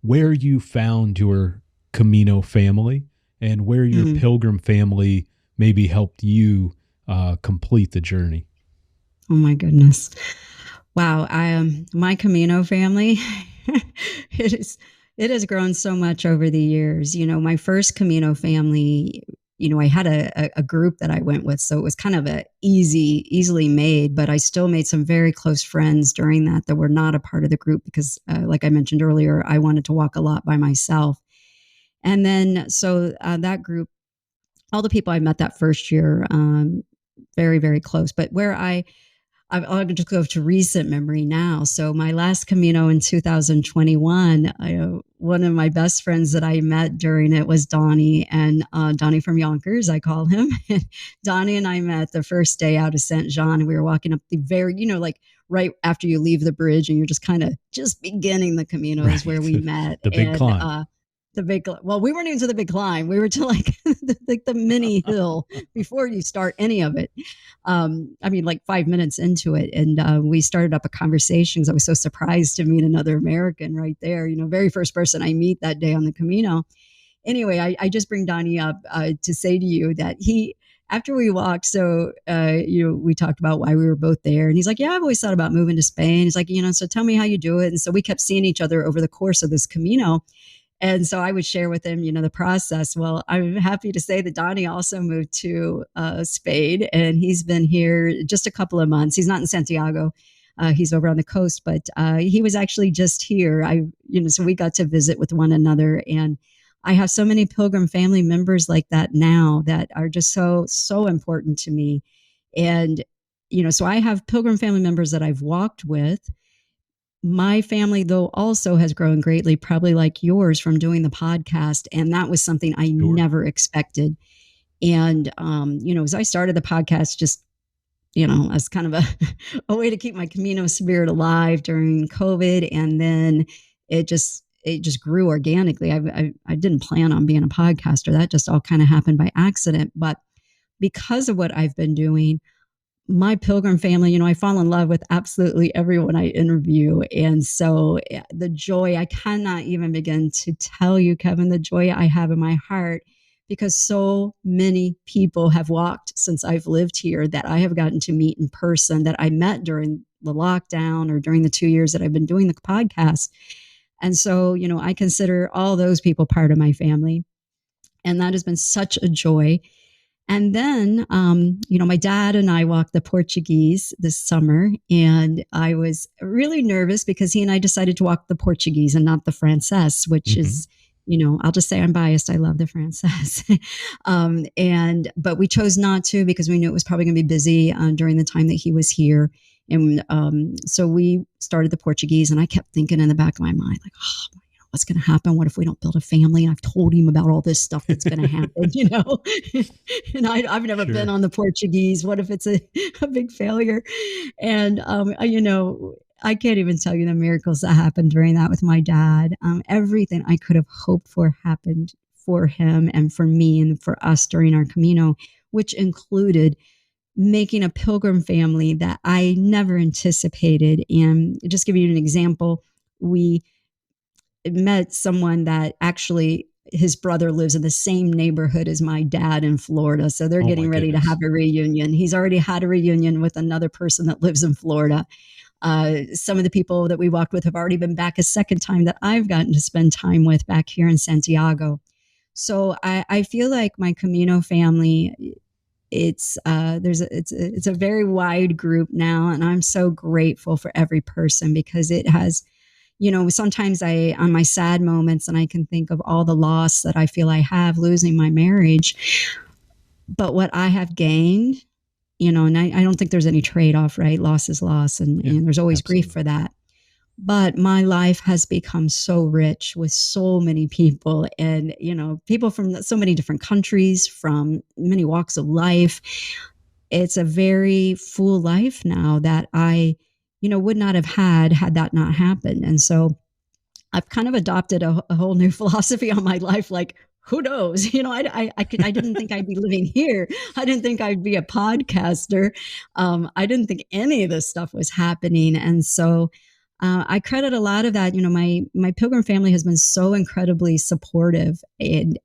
where you found your Camino family and where your pilgrim family maybe helped you complete the journey. Oh my goodness. Wow. My Camino family, it has grown so much over the years. My first Camino family, I had a group that I went with, so it was kind of easily made, but I still made some very close friends during that were not a part of the group because, like I mentioned earlier, I wanted to walk a lot by myself. And then, so that group, all the people I met that first year, very, very close. But where I I'll just go to recent memory now. So my last Camino in 2021, one of my best friends that I met during it was Donnie, and Donnie from Yonkers, I call him. Donnie and I met the first day out of Saint Jean. We were walking up the very, like right after you leave the bridge and you're just kind of just beginning the Camino is where we met. The big climb. Well, we weren't even to the big climb. We were to like the mini hill before you start any of it. Like 5 minutes into it. And we started up a conversation because I was so surprised to meet another American right there. Very first person I meet that day on the Camino. Anyway, I just bring Donnie up to say to you that after we walked, we talked about why we were both there. And he's like, yeah, I've always thought about moving to Spain. He's like, so tell me how you do it. And so we kept seeing each other over the course of this Camino. And so I would share with him, the process. Well, I'm happy to say that Donnie also moved to Spain, and he's been here just a couple of months. He's not in Santiago. He's over on the coast, but he was actually just here. So we got to visit with one another. And I have so many Pilgrim family members like that now that are just so, so important to me. And, so I have Pilgrim family members that I've walked with. My family, though, also has grown greatly, probably like yours, from doing the podcast. And that was something I never expected. And, as I started the podcast, just, as kind of a way to keep my Camino spirit alive during COVID. And then it just grew organically. I didn't plan on being a podcaster. That just all kind of happened by accident. But because of what I've been doing, my Pilgrim family, I fall in love with absolutely everyone I interview. And so the joy, I cannot even begin to tell you, Kevin, the joy I have in my heart, because so many people have walked since I've lived here that I have gotten to meet in person, that I met during the lockdown or during the 2 years that I've been doing the podcast. And so, I consider all those people part of my family. And that has been such a joy. And then, my dad and I walked the Portuguese this summer, and I was really nervous because he and I decided to walk the Portuguese and not the Frances, which is, I'll just say I'm biased. I love the Frances. But we chose not to because we knew it was probably going to be busy during the time that he was here. And so we started the Portuguese, and I kept thinking in the back of my mind, like, what's going to happen? What if we don't build a family? And I've told him about all this stuff that's going to happen, and I've never been on the Portuguese. What if it's a big failure? And, I can't even tell you the miracles that happened during that with my dad. Everything I could have hoped for happened for him and for me and for us during our Camino, which included making a Pilgrim family that I never anticipated. And just give you an example, we met someone that actually his brother lives in the same neighborhood as my dad in Florida. So they're getting ready to have a reunion. He's already had a reunion with another person that lives in Florida. Some of the people that we walked with have already been back a second time that I've gotten to spend time with back here in Santiago. So I feel like my Camino family, it's a very wide group now. And I'm so grateful for every person because it has, sometimes on my sad moments, and I can think of all the loss that I feel I have losing my marriage, but what I have gained, and I don't think there's any trade-off, right? Loss is loss, and there's always grief for that. But my life has become so rich with so many people, and, people from so many different countries, from many walks of life. It's a very full life now that I would not have had that not happened. And so I've kind of adopted a whole new philosophy on my life. Like, who knows? I didn't think I'd be living here. I didn't think I'd be a podcaster. I didn't think any of this stuff was happening. And so I credit a lot of that. My Pilgrim family has been so incredibly supportive. And,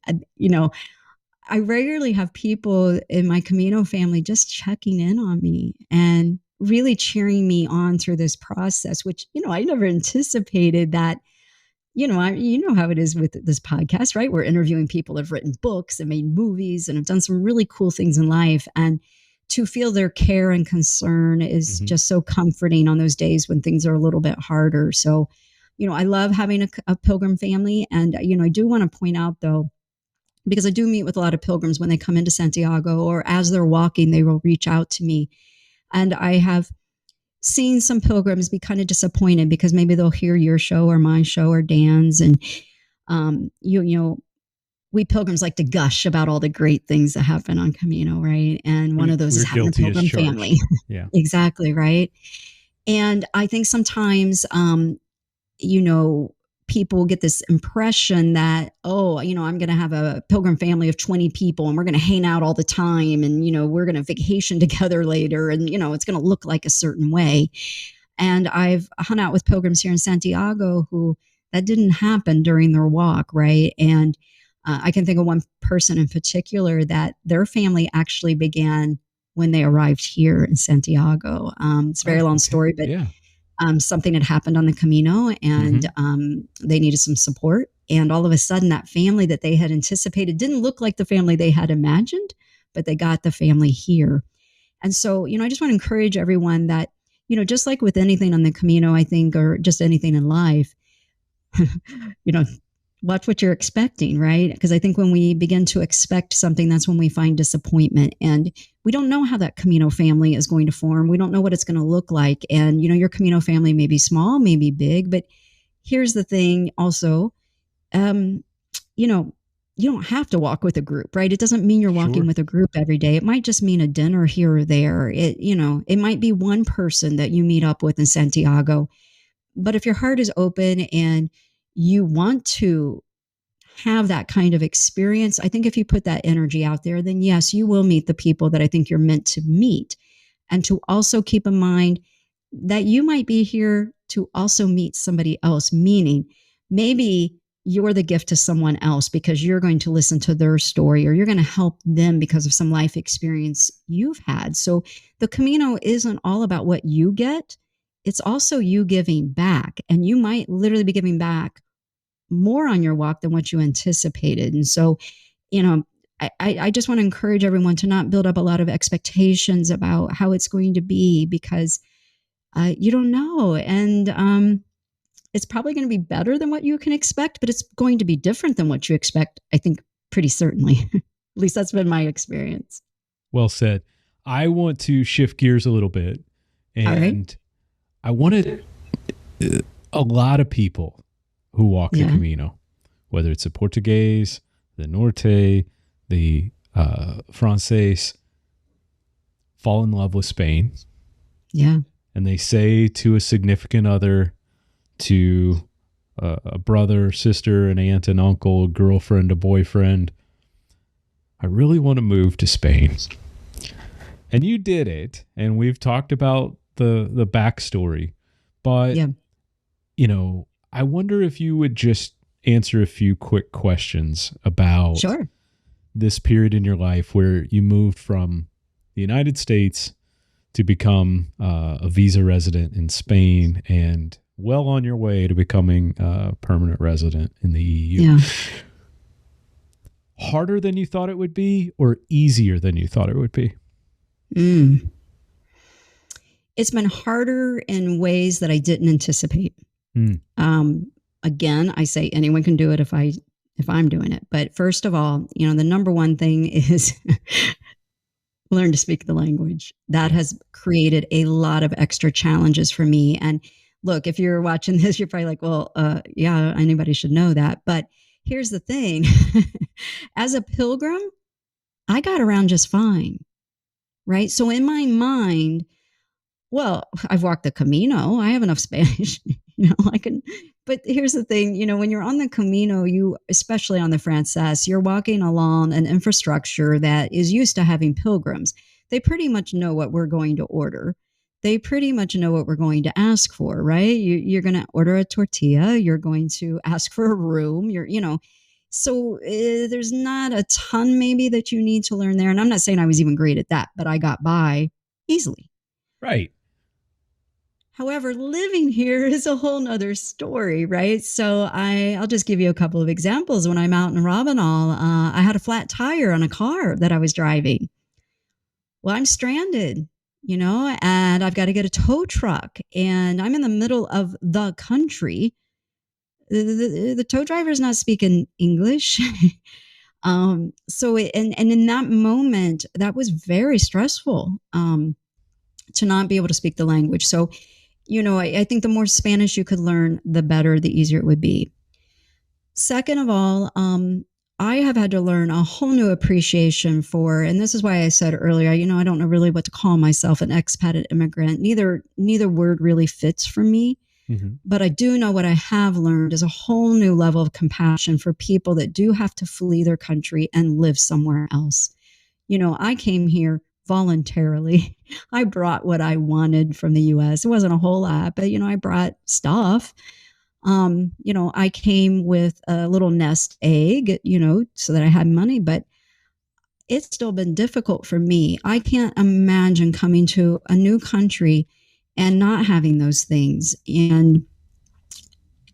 I regularly have people in my Camino family just checking in on me and really cheering me on through this process, which, I never anticipated that, how it is with this podcast, right? We're interviewing people who've written books and made movies and have done some really cool things in life. And to feel their care and concern is just so comforting on those days when things are a little bit harder. So, I love having a Pilgrim family. And, I do want to point out, though, because I do meet with a lot of Pilgrims when they come into Santiago, or as they're walking, they will reach out to me. And I have, seen some pilgrims be kind of disappointed because maybe they'll hear your show or my show or Dan's, and you know, we pilgrims like to gush about all the great things that happen on Camino, right? And one of those is having a pilgrim family. Yeah, exactly, right. And I think sometimes, you know, people get this impression that, oh, you know, I'm going to have a pilgrim family of 20 people and we're going to hang out all the time. And, you know, we're going to vacation together later. And, you know, it's going to look like a certain way. And I've hung out with pilgrims here in Santiago who that didn't happen during their walk. Right. And I can think of one person in particular that their family actually began when they arrived here in Santiago. It's a very long story, but something had happened on the Camino and they needed some support. And all of a sudden that family that they had anticipated didn't look like the family they had imagined, but they got the family here. And so, you know, I just want to encourage everyone that, you know, just like with anything on the Camino, I think, or just anything in life, you know, watch what you're expecting, right? Because I think when we begin to expect something, that's when we find disappointment. And we don't know how that Camino family is going to form. We don't know what it's going to look like. And, you know, your Camino family may be small, may be big, but here's the thing also, you know, you don't have to walk with a group, right? It doesn't mean you're walking with a group every day. It might just mean a dinner here or there. It, you know, it might be one person that you meet up with in Santiago. But if your heart is open and you want to have that kind of experience, I think if you put that energy out there, then yes, you will meet the people that I think you're meant to meet. And to also keep in mind that you might be here to also meet somebody else, meaning maybe you're the gift to someone else because you're going to listen to their story or you're going to help them because of some life experience you've had. So the Camino isn't all about what you get. It's also you giving back, and you might literally be giving back more on your walk than what you anticipated. And so, you know, I just want to encourage everyone to not build up a lot of expectations about how it's going to be because you don't know. And it's probably going to be better than what you can expect, but it's going to be different than what you expect, I think, pretty certainly. At least that's been my experience. Well said. I want to shift gears a little bit. And I wanted a lot of people who walk the Camino, whether it's the Portuguese, the Norte, the Francés, fall in love with Spain. Yeah. And they say to a significant other, to a brother, sister, an aunt, an uncle, a girlfriend, a boyfriend, I really want to move to Spain. And you did it. And we've talked about the backstory. But, you know, I wonder if you would just answer a few quick questions about this period in your life where you moved from the United States to become a visa resident in Spain and well on your way to becoming a permanent resident in the EU. Yeah. Harder than you thought it would be or easier than you thought it would be? It's been harder in ways that I didn't anticipate. Again, I say anyone can do it if I'm doing it. But first of all, you know, the number one thing is learn to speak the language. That has created a lot of extra challenges for me. And look, if you're watching this, you're probably like, well, yeah, anybody should know that. But here's the thing. As a pilgrim, I got around just fine. Right. So in my mind, well, I've walked the Camino. I have enough Spanish, you know, I can, but here's the thing, you know, when you're on the Camino, you, especially on the Francés, you're walking along an infrastructure that is used to having pilgrims. They pretty much know what we're going to order. They pretty much know what we're going to ask for, right? You're going to order a tortilla. You're going to ask for a room. You know, so there's not a ton maybe that you need to learn there. And I'm not saying I was even great at that, but I got by easily. Right. However, living here is a whole nother story, right? So I'll just give you a couple of examples. When I'm out in Rabanal, I had a flat tire on a car that I was driving. Well, I'm stranded, you know, and I've got to get a tow truck, and I'm in the middle of the country. The tow driver is not speaking English. So in that moment, that was very stressful. to not be able to speak the language. So, I think the more Spanish you could learn, the better, the easier it would be. Second of all, I have had to learn a whole new appreciation for, and this is why I said earlier, I don't know really what to call myself, an expat immigrant. Neither word really fits for me. Mm-hmm. But I do know what I have learned is a whole new level of compassion for people that do have to flee their country and live somewhere else. I came here voluntarily. I brought what I wanted from the US. It wasn't a whole lot, but I brought stuff. I came with a little nest egg, so that I had money, but it's still been difficult for me. I can't imagine coming to a new country and not having those things. And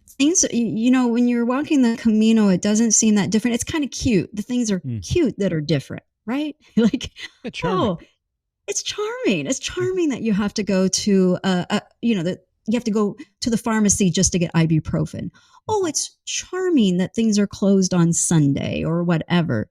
things, when you're walking the Camino, it doesn't seem that different. It's kind of cute. The things are cute that are different, right? Like, it's charming. It's charming that you have to go to, you have to go to the pharmacy just to get ibuprofen. Oh, it's charming that things are closed on Sunday or whatever.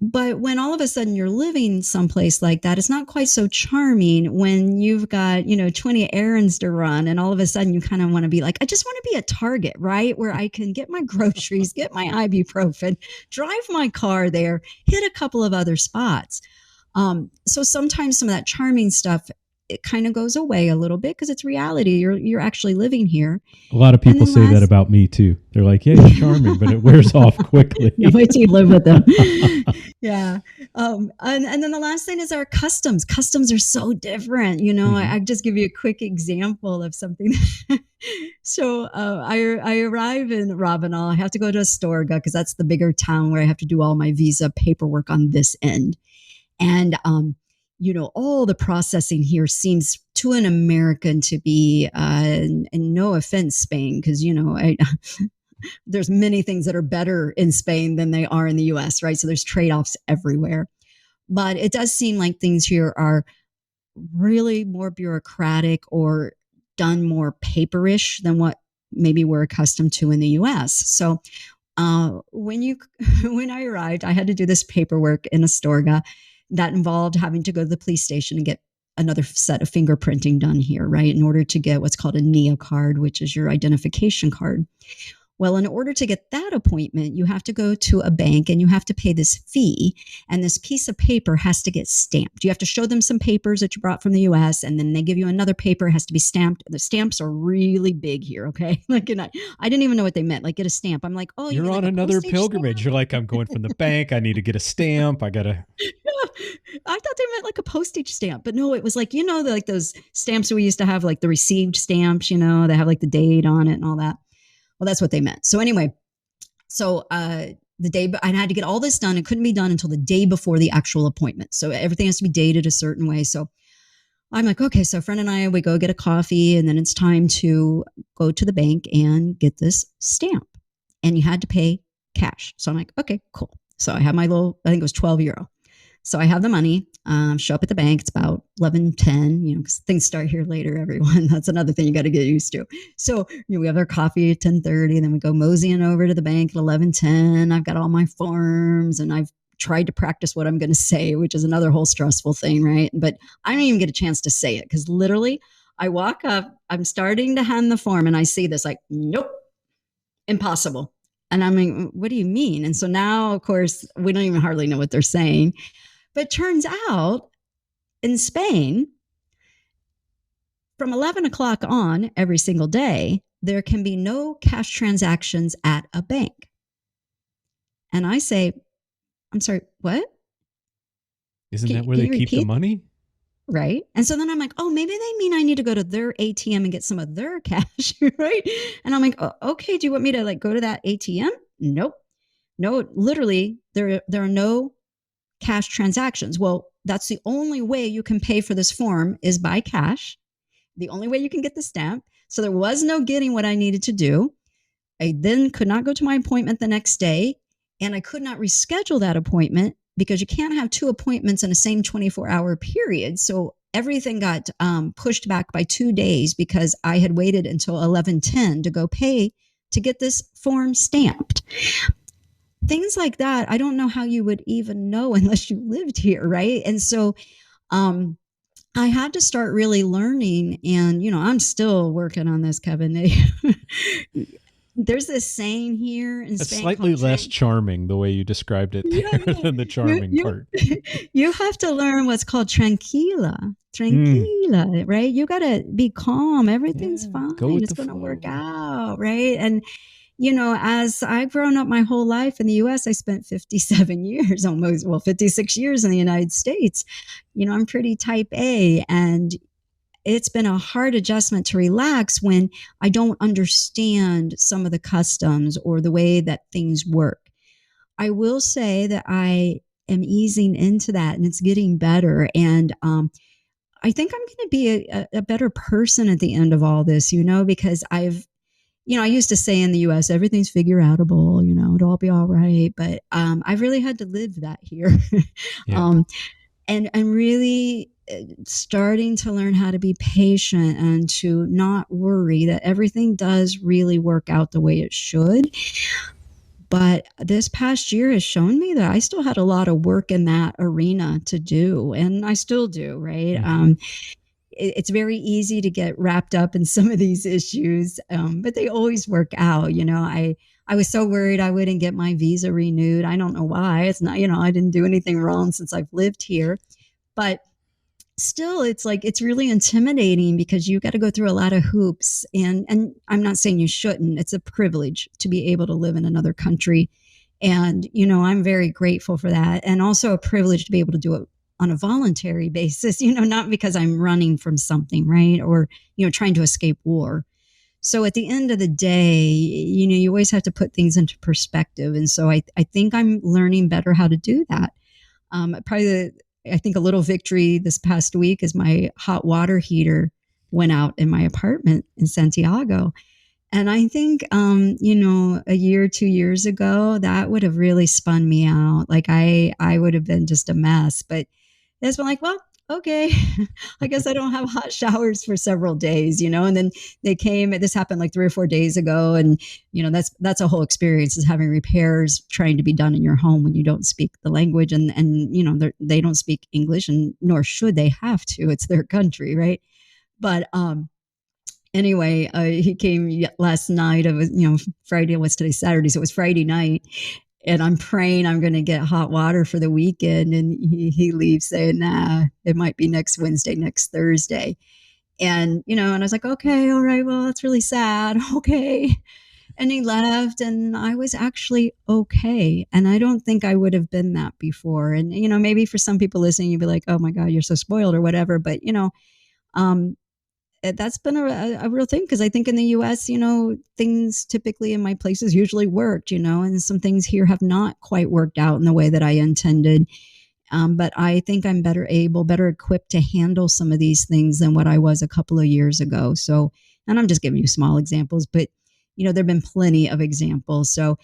But when all of a sudden you're living someplace like that, it's not quite so charming when you've got, 20 errands to run. And all of a sudden you kind of want to be like, I just want to be at Target, right? Where I can get my groceries, get my ibuprofen, drive my car there, hit a couple of other spots. So sometimes some of that charming stuff, it kind of goes away a little bit because it's reality. You're actually living here. A lot of people say that about me too. They're like, yeah, you're charming, but it wears off quickly. Wait till you live with them. Yeah. And then the last thing is our customs. Customs are so different. I just give you a quick example of something. So I arrive in Ravenel. I have to go to Astorga because that's the bigger town where I have to do all my visa paperwork on this end. And, all the processing here seems to an American to be, and no offense, Spain, because, there's many things that are better in Spain than they are in the US, right? So there's trade-offs everywhere. But it does seem like things here are really more bureaucratic or done more paperish than what maybe we're accustomed to in the US. So when I arrived, I had to do this paperwork in Astorga. That involved having to go to the police station and get another set of fingerprinting done here, right? In order to get what's called a NIA card, which is your identification card. Well, in order to get that appointment, you have to go to a bank and you have to pay this fee. And this piece of paper has to get stamped. You have to show them some papers that you brought from the US, and then they give you another paper. It has to be stamped. The stamps are really big here, okay? Like, and I didn't even know what they meant. Like, get a stamp. I'm like, oh, you're on like another pilgrimage. Stamp? You're like, I'm going from the bank. I need to get a stamp. I gotta. I thought they meant like a postage stamp, but no, it was like, like those stamps we used to have, like the received stamps. They have like the date on it and all that. Well, that's what they meant. So anyway, the day, I had to get all this done. It couldn't be done until the day before the actual appointment. So everything has to be dated a certain way. So I'm like, okay, so a friend and I, we go get a coffee, and then it's time to go to the bank and get this stamp. And you had to pay cash. So I'm like, okay, cool. So I have my little, I think it was 12 euro. So I have the money, show up at the bank. It's about 11:10, because things start here later, everyone. That's another thing you got to get used to. So we have our coffee at 10:30, and then we go moseying over to the bank at 11:10. I've got all my forms, and I've tried to practice what I'm going to say, which is another whole stressful thing, right? But I don't even get a chance to say it because literally I walk up, I'm starting to hand the form, and I see this like, nope, impossible. And I'm like, what do you mean? And so now, of course, we don't even hardly know what they're saying. But turns out in Spain, from 11 o'clock on every single day, there can be no cash transactions at a bank. And I say, I'm sorry, what? Isn't that where they keep the money? Right. And so then I'm like, oh, maybe they mean I need to go to their ATM and get some of their cash, right? And I'm like, oh, okay, do you want me to like go to that ATM? Nope. No, literally, there are no cash transactions. Well, that's the only way you can pay for this form is by cash. The only way you can get the stamp. So there was no getting what I needed to do. I then could not go to my appointment the next day, and I could not reschedule that appointment because you can't have two appointments in the same 24-hour period. So everything got pushed back by 2 days because I had waited until 11:10 to go pay to get this form stamped. Things like that, I don't know how you would even know unless you lived here, right? And so I had to start really learning. And, I'm still working on this, Kevin. There's this saying here in It's Spain. slightly less charming the way you described it there than the charming part. You have to learn what's called tranquila, right? You got to be calm. Everything's fine. It's going to work out, right? And, as I've grown up my whole life in the U.S., I spent 57 years, 56 years in the United States. I'm pretty type A, and it's been a hard adjustment to relax when I don't understand some of the customs or the way that things work. I will say that I am easing into that, and it's getting better. And I think I'm going to be a better person at the end of all this, because I used to say in the U.S., everything's figure outable, it'll all be all right. But I've really had to live that here. Yeah. And really starting to learn how to be patient and to not worry that everything does really work out the way it should. But this past year has shown me that I still had a lot of work in that arena to do, and I still do, right? Mm-hmm. It's very easy to get wrapped up in some of these issues, but they always work out. I was so worried I wouldn't get my visa renewed. I don't know why. It's not, I didn't do anything wrong since I've lived here. But still, it's really intimidating because you got to go through a lot of hoops. And I'm not saying you shouldn't. It's a privilege to be able to live in another country. And, I'm very grateful for that. And also a privilege to be able to do it on a voluntary basis, not because I'm running from something, right? Or, trying to escape war. So at the end of the day, you always have to put things into perspective. And so I think I'm learning better how to do that. I think a little victory this past week is my hot water heater went out in my apartment in Santiago. And I think, a year, 2 years ago, that would have really spun me out. Like I would have been just a mess, but it's been like, well, okay, I guess I don't have hot showers for several days, and then this happened like 3 or 4 days ago. And, that's a whole experience, is having repairs trying to be done in your home when you don't speak the language and they don't speak English, and nor should they have to. It's their country. Right. But, anyway, he came last night. It was, Friday, what's today? Saturday. So it was Friday night. And I'm praying I'm going to get hot water for the weekend. And he leaves saying, nah, it might be next Wednesday, next Thursday. And, and I was like, okay, all right, well, that's really sad. Okay. And he left, and I was actually okay. And I don't think I would have been that before. And, maybe for some people listening, you'd be like, oh my God, you're so spoiled or whatever. But, that's been a real thing, because I think in the U.S., things typically in my places usually worked, and some things here have not quite worked out in the way that I intended. But I think I'm better equipped to handle some of these things than what I was a couple of years ago. So, and I'm just giving you small examples, but, there've been plenty of examples. So,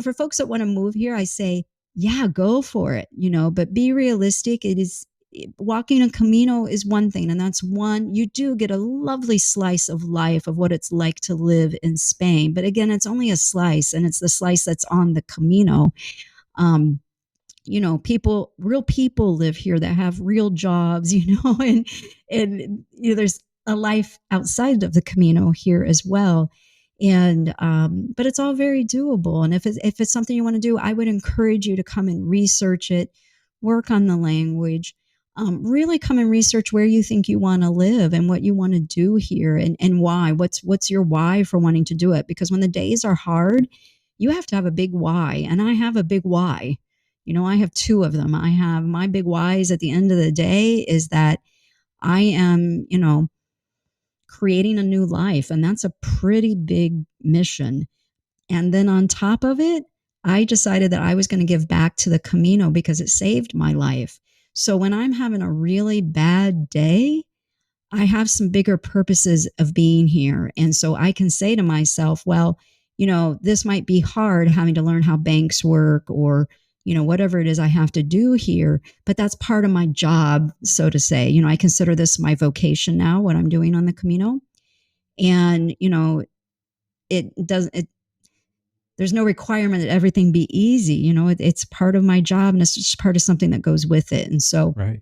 for folks that want to move here, I say, yeah, go for it, but be realistic. Walking a Camino is one thing, and that's one. You do get a lovely slice of life of what it's like to live in Spain. But again, it's only a slice, and it's the slice that's on the Camino. Real people live here that have real jobs, and there's a life outside of the Camino here as well. And, but it's all very doable. And if it's something you want to do, I would encourage you to come and research it, work on the language. Really come and research where you think you want to live and what you want to do here, and why. What's your why for wanting to do it? Because when the days are hard, you have to have a big why. And I have a big why. I have two of them. I have my big whys at the end of the day is that I am, creating a new life. And that's a pretty big mission. And then on top of it, I decided that I was going to give back to the Camino because it saved my life. So when I'm having a really bad day, I have some bigger purposes of being here. And so I can say to myself, well, this might be hard having to learn how banks work or, whatever it is I have to do here, but that's part of my job, so to say. I consider this my vocation now, what I'm doing on the Camino. And, there's no requirement that everything be easy. It's part of my job, and it's just part of something that goes with it. And so right.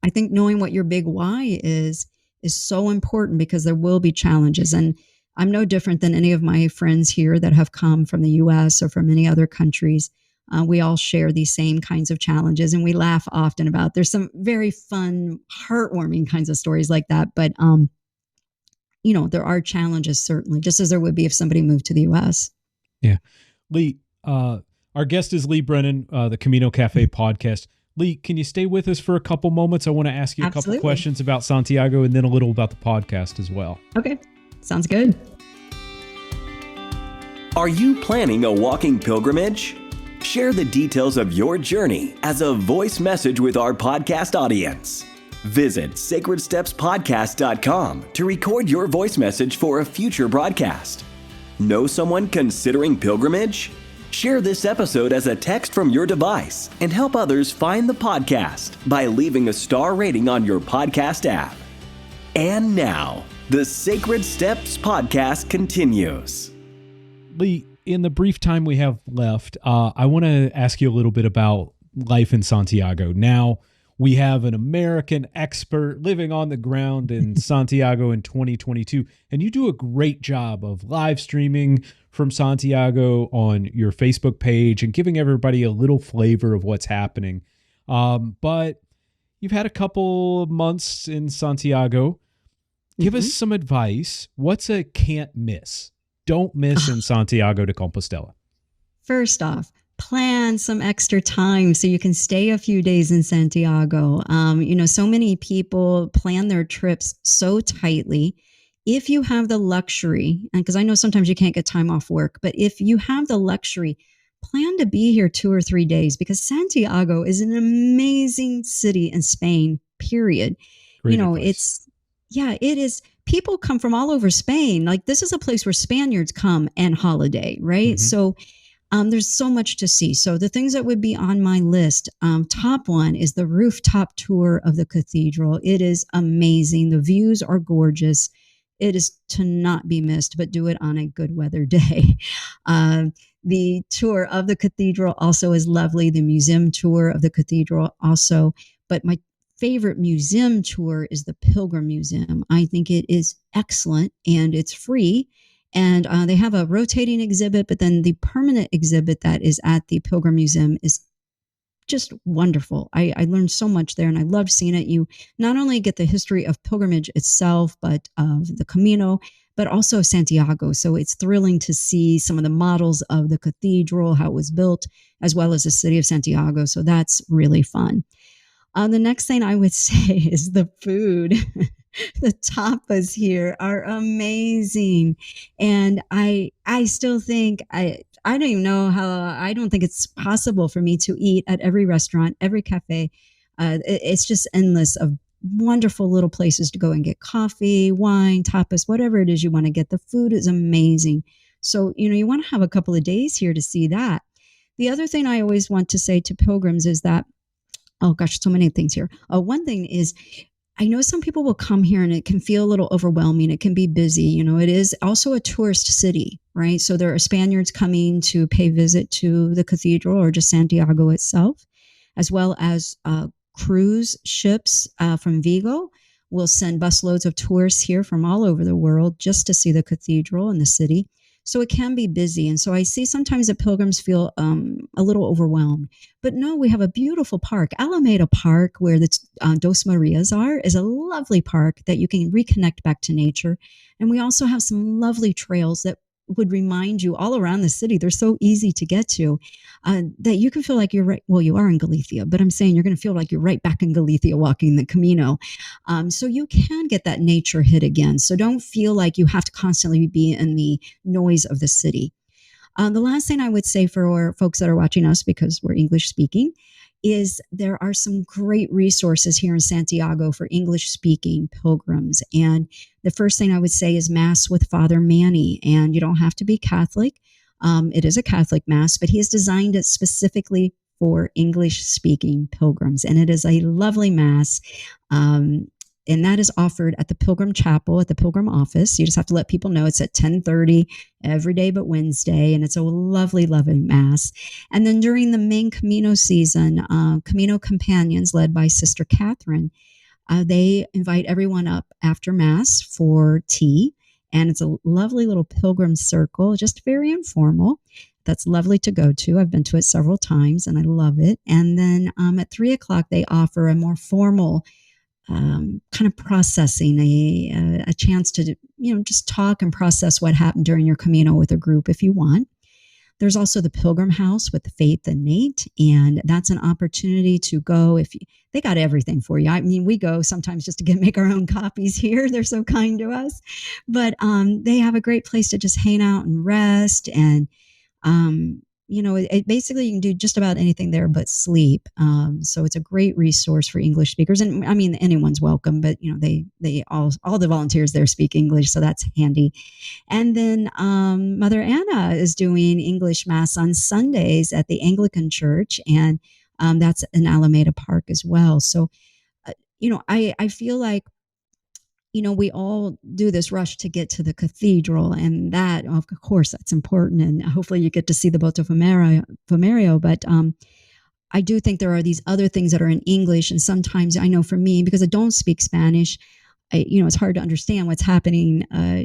I think knowing what your big why is so important, because there will be challenges. And I'm no different than any of my friends here that have come from the US or from any other countries. We all share these same kinds of challenges, and we laugh often about, there's some very fun, heartwarming kinds of stories like that. But, there are challenges, certainly, just as there would be if somebody moved to the US. Yeah. Lee, our guest is Leigh Brennan, the Camino Cafe Podcast. Lee, can you stay with us for a couple moments? I want to ask you a couple questions about Santiago and then a little about the podcast as well. Okay. Sounds good. Are you planning a walking pilgrimage? Share the details of your journey as a voice message with our podcast audience. Visit sacredstepspodcast.com to record your voice message for a future broadcast. Know someone considering pilgrimage? Share this episode as a text from your device and help others find the podcast by leaving a star rating on your podcast app. And now, the Sacred Steps Podcast continues. Lee, in the brief time we have left, I want to ask you a little bit about life in Santiago. Now, we have an American expert living on the ground in Santiago in 2022, and you do a great job of live streaming from Santiago on your Facebook page and giving everybody a little flavor of what's happening. But you've had a couple of months in Santiago. Give us some advice. What's a can't miss? Don't miss in Santiago de Compostela. First off, plan some extra time so you can stay a few days in Santiago. So many people plan their trips so tightly. If you have the luxury, and because I know sometimes you can't get time off work, but if you have the luxury, plan to be here 2 or 3 days, because Santiago is an amazing city in Spain, period. Great advice. It is. People come from all over Spain. Like, this is a place where Spaniards come and holiday, right? So there's so much to see. So the things that would be on my list, top one is the rooftop tour of the cathedral. It is amazing. The views are gorgeous. It is to not be missed, but do it on a good weather day. The tour of the cathedral also is lovely. The museum tour of the cathedral also. But my favorite museum tour is the Pilgrim Museum. I think it is excellent, and it's free. And they have a rotating exhibit, but then the permanent exhibit that is at the Pilgrim Museum is just wonderful. I learned so much there, and I loved seeing it. You not only get the history of pilgrimage itself, but of the Camino, but also Santiago. So it's thrilling to see some of the models of the cathedral, how it was built, as well as the city of Santiago. So that's really fun. The next thing I would say is the food. The tapas here are amazing. And I still think, I don't even know how, I don't think it's possible for me to eat at every restaurant, every cafe. It's just endless of wonderful little places to go and get coffee, wine, tapas, whatever it is you want to get. The food is amazing. So, you want to have a couple of days here to see that. The other thing I always want to say to pilgrims is that, oh gosh, so many things here. One thing is, I know some people will come here and it can feel a little overwhelming. It can be busy. It is also a tourist city, right? So there are Spaniards coming to pay visit to the cathedral or just Santiago itself, as well as cruise ships from Vigo will send busloads of tourists here from all over the world just to see the cathedral and the city. So it can be busy. And so I see sometimes that pilgrims feel a little overwhelmed. But no, we have a beautiful park. Alameda Park, where the Dos Marias are, is a lovely park that you can reconnect back to nature. And we also have some lovely trails that would remind you all around the city. They're so easy to get to that you can feel like you're right. Well, you are in Galicia, but I'm saying you're going to feel like you're right back in Galicia walking the Camino. So you can get that nature hit again. So don't feel like you have to constantly be in the noise of the city. The last thing I would say for folks that are watching us, because we're English speaking, is there are some great resources here in Santiago for English-speaking pilgrims. And the first thing I would say is Mass with Father Manny. And you don't have to be Catholic. It is a Catholic Mass, but he has designed it specifically for English-speaking pilgrims. And it is a lovely Mass. and that is offered at the Pilgrim Chapel at the Pilgrim office. You just have to let people know it's at 10:30 every day but Wednesday, and it's a lovely, lovely Mass. And then during the main Camino season, Camino Companions, led by Sister Catherine, they invite everyone up after Mass for tea, and it's a lovely little pilgrim circle, just very informal. That's lovely to go to. I've been to it several times, and I love it. And then at 3:00, they offer a more formal kind of processing, a chance to, just talk and process what happened during your Camino with a group if you want. There's also the Pilgrim House with Faith and Nate, and that's an opportunity to go they got everything for you. I mean, we go sometimes just to make our own copies here. They're so kind to us, but they have a great place to just hang out and rest. And basically you can do just about anything there but sleep. So it's a great resource for English speakers. And I mean, anyone's welcome, but they all the volunteers there speak English, so that's handy. And then Mother Anna is doing English Mass on Sundays at the Anglican Church, and that's in Alameda Park as well. So, I feel like we all do this rush to get to the cathedral, and that, of course, that's important. And hopefully you get to see the Boto Fumerio. But I do think there are these other things that are in English. And sometimes I know for me, because I don't speak Spanish, it's hard to understand what's happening. I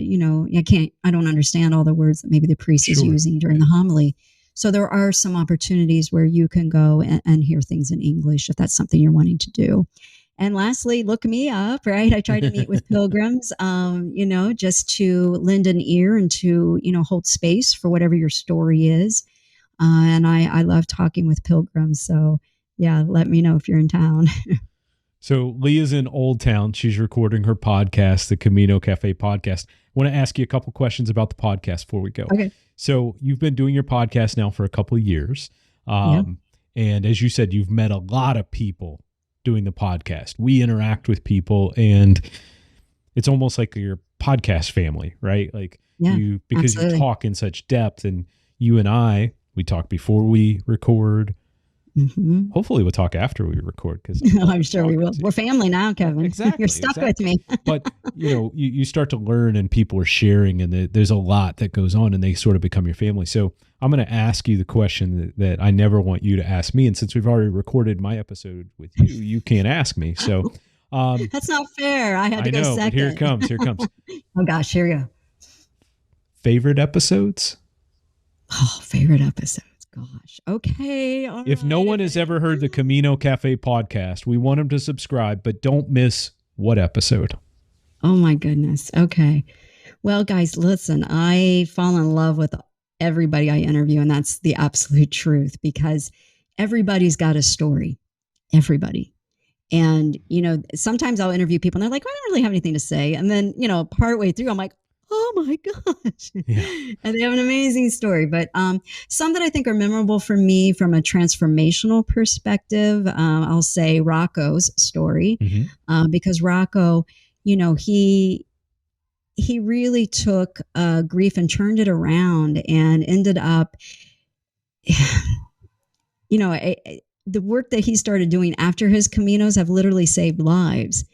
don't understand all the words that maybe the priest is using during the homily. So there are some opportunities where you can go and hear things in English if that's something you're wanting to do. And lastly, look me up, right? I try to meet with pilgrims, just to lend an ear and to, hold space for whatever your story is. And I love talking with pilgrims. So yeah, let me know if you're in town. So Lee is in Old Town. She's recording her podcast, the Camino Cafe Podcast. I want to ask you a couple questions about the podcast before we go. Okay. So you've been doing your podcast now for a couple of years. And as you said, you've met a lot of people doing the podcast. We interact with people, and it's almost like your podcast family, right? Like because absolutely. You talk in such depth, and you and I, we talk before we record. Mm-hmm. Hopefully we'll talk after we record, because I'm sure we will. We're family now, Kevin. Exactly. You're stuck with me. But you start to learn, and people are sharing, and there's a lot that goes on, and they sort of become your family. So I'm going to ask you the question that I never want you to ask me. And since we've already recorded my episode with you, you can't ask me. So that's not fair. I had to go second. But here it comes. Oh gosh, here we go. Favorite episodes? Oh, favorite episodes. Gosh. Okay. If no one has ever heard the Camino Cafe Podcast, we want them to subscribe, but don't miss what episode. Oh my goodness. Okay. Well, guys, listen, I fall in love with everybody I interview, and that's the absolute truth, because everybody's got a story. Everybody. And, sometimes I'll interview people and they're like, I don't really have anything to say. And then, partway through, I'm like, oh my gosh. Yeah. And they have an amazing story. But some that I think are memorable for me from a transformational perspective, I'll say Rocco's story, because Rocco, he really took grief and turned it around and ended up, the work that he started doing after his Caminos have literally saved lives.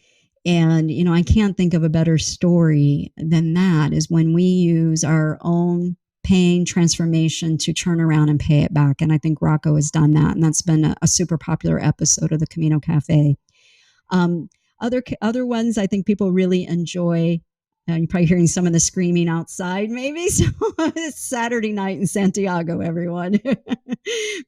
And, I can't think of a better story than that, is when we use our own pain transformation to turn around and pay it back. And I think Rocco has done that. And that's been a super popular episode of the Camino Cafe. Other ones I think people really enjoy. You're probably hearing some of the screaming outside, maybe. So it's Saturday night in Santiago, everyone.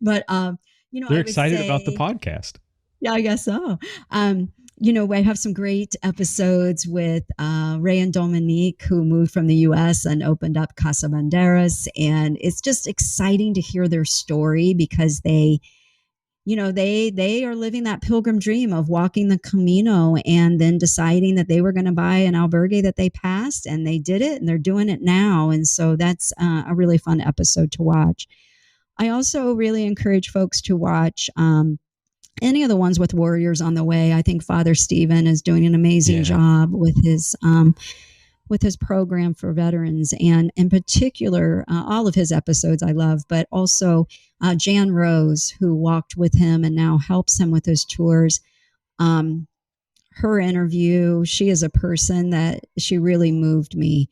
But, they're excited about the podcast. Yeah, I guess so. I have some great episodes with Ray and Dominique, who moved from the U.S. and opened up Casa Banderas. And it's just exciting to hear their story, because they are living that pilgrim dream of walking the Camino and then deciding that they were going to buy an albergue that they passed, and they did it, and they're doing it now. And so that's a really fun episode to watch. I also really encourage folks to watch any of the ones with warriors on the way. I think Father Stephen is doing an amazing job with his program for veterans, and in particular, all of his episodes I love, but also Jan Rose, who walked with him and now helps him with his tours. her interview. She is a person that she really moved me.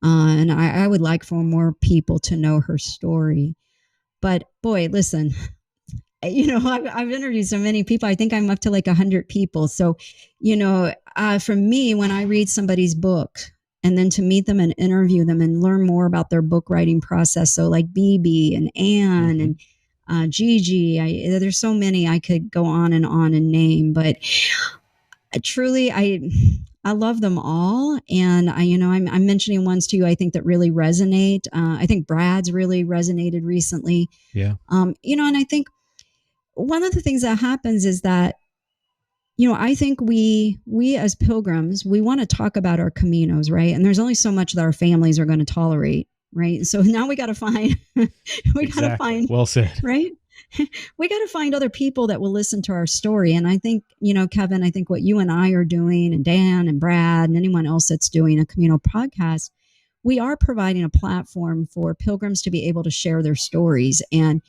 And I would like for more people to know her story. But boy, listen, I've interviewed so many people. I think I'm up to like 100 people. So, for me, when I read somebody's book and then to meet them and interview them and learn more about their book writing process. So like BB and Anne and Gigi, there's so many I could go on and name, but truly, I love them all. And I'm mentioning ones to you, I think that really resonate. I think Brad's really resonated recently. Yeah. And I think one of the things that happens is that, I think we as pilgrims, we want to talk about our Caminos, right? And there's only so much that our families are going to tolerate, right? So now we got to find, well said, right? We got to find other people that will listen to our story. And I think, Kevin, I think what you and I are doing, and Dan and Brad and anyone else that's doing a Camino podcast, we are providing a platform for pilgrims to be able to share their stories. And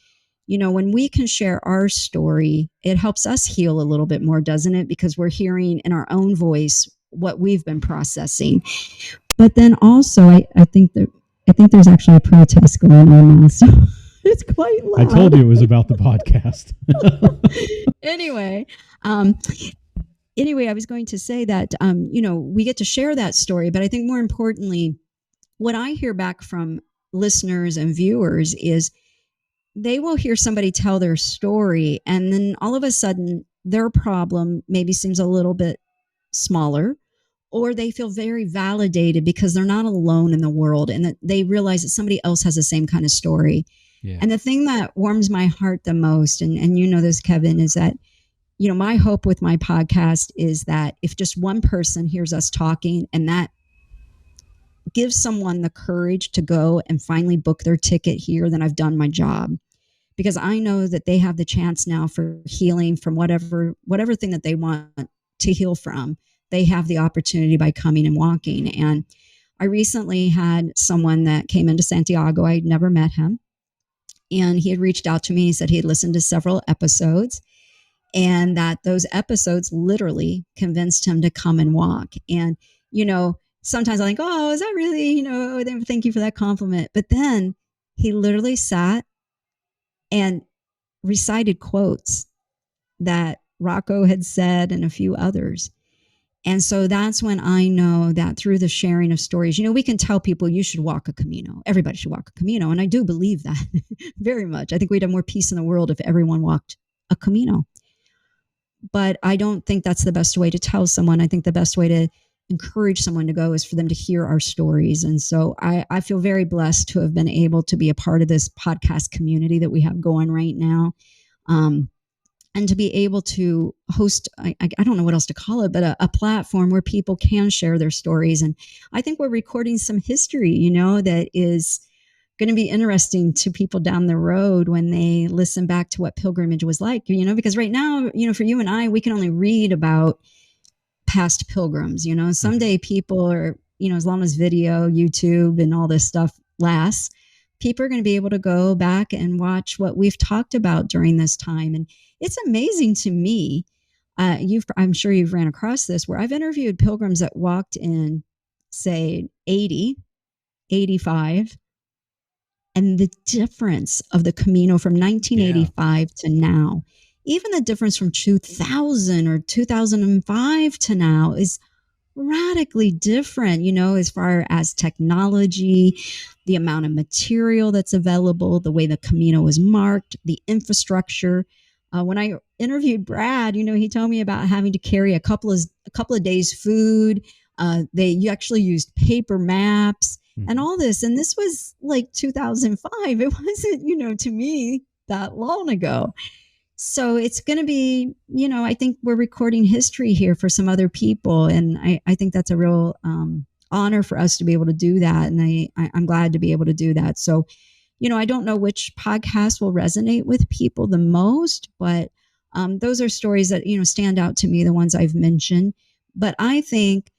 when we can share our story, it helps us heal a little bit more, doesn't it? Because we're hearing in our own voice what we've been processing. But then also, I think there's actually a protest going on now, so it's quite loud. I told you it was about the podcast. Anyway, I was going to say that we get to share that story, but I think more importantly, what I hear back from listeners and viewers is they will hear somebody tell their story, and then all of a sudden their problem maybe seems a little bit smaller, or they feel very validated because they're not alone in the world, and that they realize that somebody else has the same kind of story. Yeah. And the thing that warms my heart the most, and you know this, Kevin, is that, my hope with my podcast is that if just one person hears us talking and that gives someone the courage to go and finally book their ticket here, then I've done my job. Because I know that they have the chance now for healing from whatever thing that they want to heal from. They have the opportunity by coming and walking. And I recently had someone that came into Santiago. I'd never met him. And he had reached out to me. He said he had listened to several episodes and that those episodes literally convinced him to come and walk. And, sometimes I think, oh, is that really, thank you for that compliment. But then he literally sat and recited quotes that Rocco had said and a few others. And so that's when I know that through the sharing of stories, we can tell people you should walk a Camino. Everybody should walk a Camino. And I do believe that very much. I think we'd have more peace in the world if everyone walked a Camino. But I don't think that's the best way to tell someone. I think the best way to encourage someone to go is for them to hear our stories. And so I feel very blessed to have been able to be a part of this podcast community that we have going right now. And to be able to host, I don't know what else to call it, but a platform where people can share their stories. And I think we're recording some history, that is going to be interesting to people down the road when they listen back to what pilgrimage was like, because right now, for you and I, we can only read about past pilgrims. Someday people are, as long as video, YouTube and all this stuff lasts, people are going to be able to go back and watch what we've talked about during this time. And it's amazing to me. I'm sure you've ran across this, where I've interviewed pilgrims that walked in, say, 80, 85, and the difference of the Camino from 1985 to now, even the difference from 2000 or 2005 to now is radically different, as far as technology, the amount of material that's available, the way the Camino is marked, the infrastructure. When I interviewed Brad, he told me about having to carry a couple of days' food. You actually used paper maps and all this. And this was like 2005. It wasn't, to me that long ago. So it's going to be, I think we're recording history here for some other people. And I think that's a real honor for us to be able to do that. And I'm glad to be able to do that. So, I don't know which podcast will resonate with people the most, but those are stories that, stand out to me, the ones I've mentioned. But I think,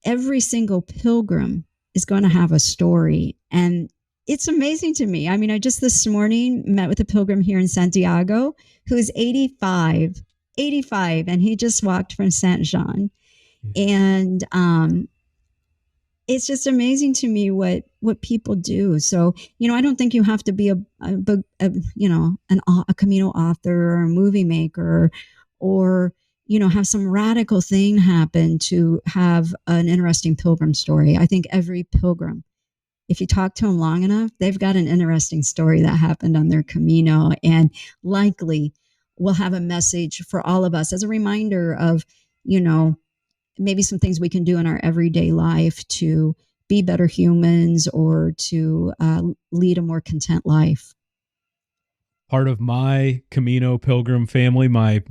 every single pilgrim is going to have a story. And it's amazing to me. I mean, I just this morning met with a pilgrim here in Santiago who is 85 85, and he just walked from Saint Jean. And it's just amazing to me what people do. So, I don't think you have to be a Camino author or a movie maker or, have some radical thing happen to have an interesting pilgrim story. I think every pilgrim, if you talk to them long enough, they've got an interesting story that happened on their Camino, and likely will have a message for all of us as a reminder of, maybe some things we can do in our everyday life to be better humans or to lead a more content life. Part of my Camino Pilgrim family, my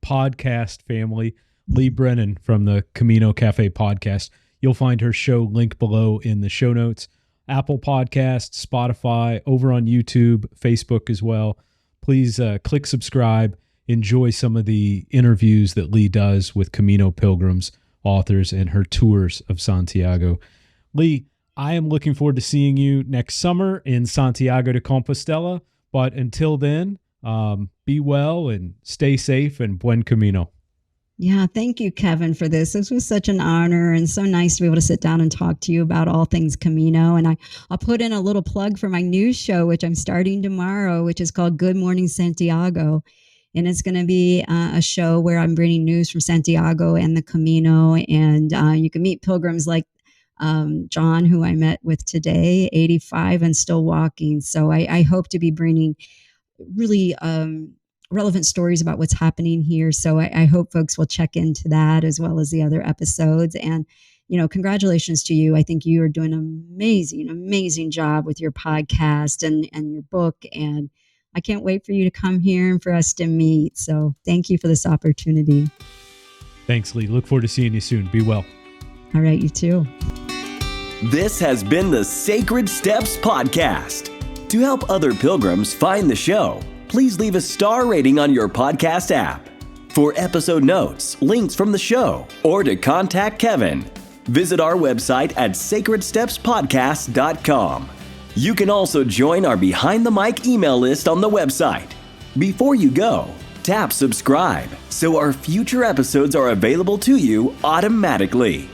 podcast family, Lee Brennan from the Camino Cafe Podcast. You'll find her show linked below in the show notes. Apple Podcasts, Spotify, over on YouTube, Facebook as well. Please click subscribe. Enjoy some of the interviews that Lee does with Camino pilgrims, authors, and her tours of Santiago. Lee, I am looking forward to seeing you next summer in Santiago de Compostela. But until then, be well and stay safe, and buen camino. Yeah, thank you, Kevin, for this. This was such an honor and so nice to be able to sit down and talk to you about all things Camino. And I'll put in a little plug for my new show, which I'm starting tomorrow, which is called Good Morning Santiago. And it's going to be a show where I'm bringing news from Santiago and the Camino. And you can meet pilgrims like John, who I met with today, 85 and still walking. So I hope to be bringing really relevant stories about what's happening here. So I hope folks will check into that as well as the other episodes. And, congratulations to you. I think you are doing an amazing job with your podcast and your book. And I can't wait for you to come here and for us to meet. So thank you for this opportunity. Thanks, Lee. Look forward to seeing you soon. Be well. All right, you too. This has been the Sacred Steps Podcast. To help other pilgrims find the show, please leave a star rating on your podcast app. For episode notes, links from the show, or to contact Kevin, visit our website at sacredstepspodcast.com. You can also join our Behind the Mic email list on the website. Before you go, tap subscribe so our future episodes are available to you automatically.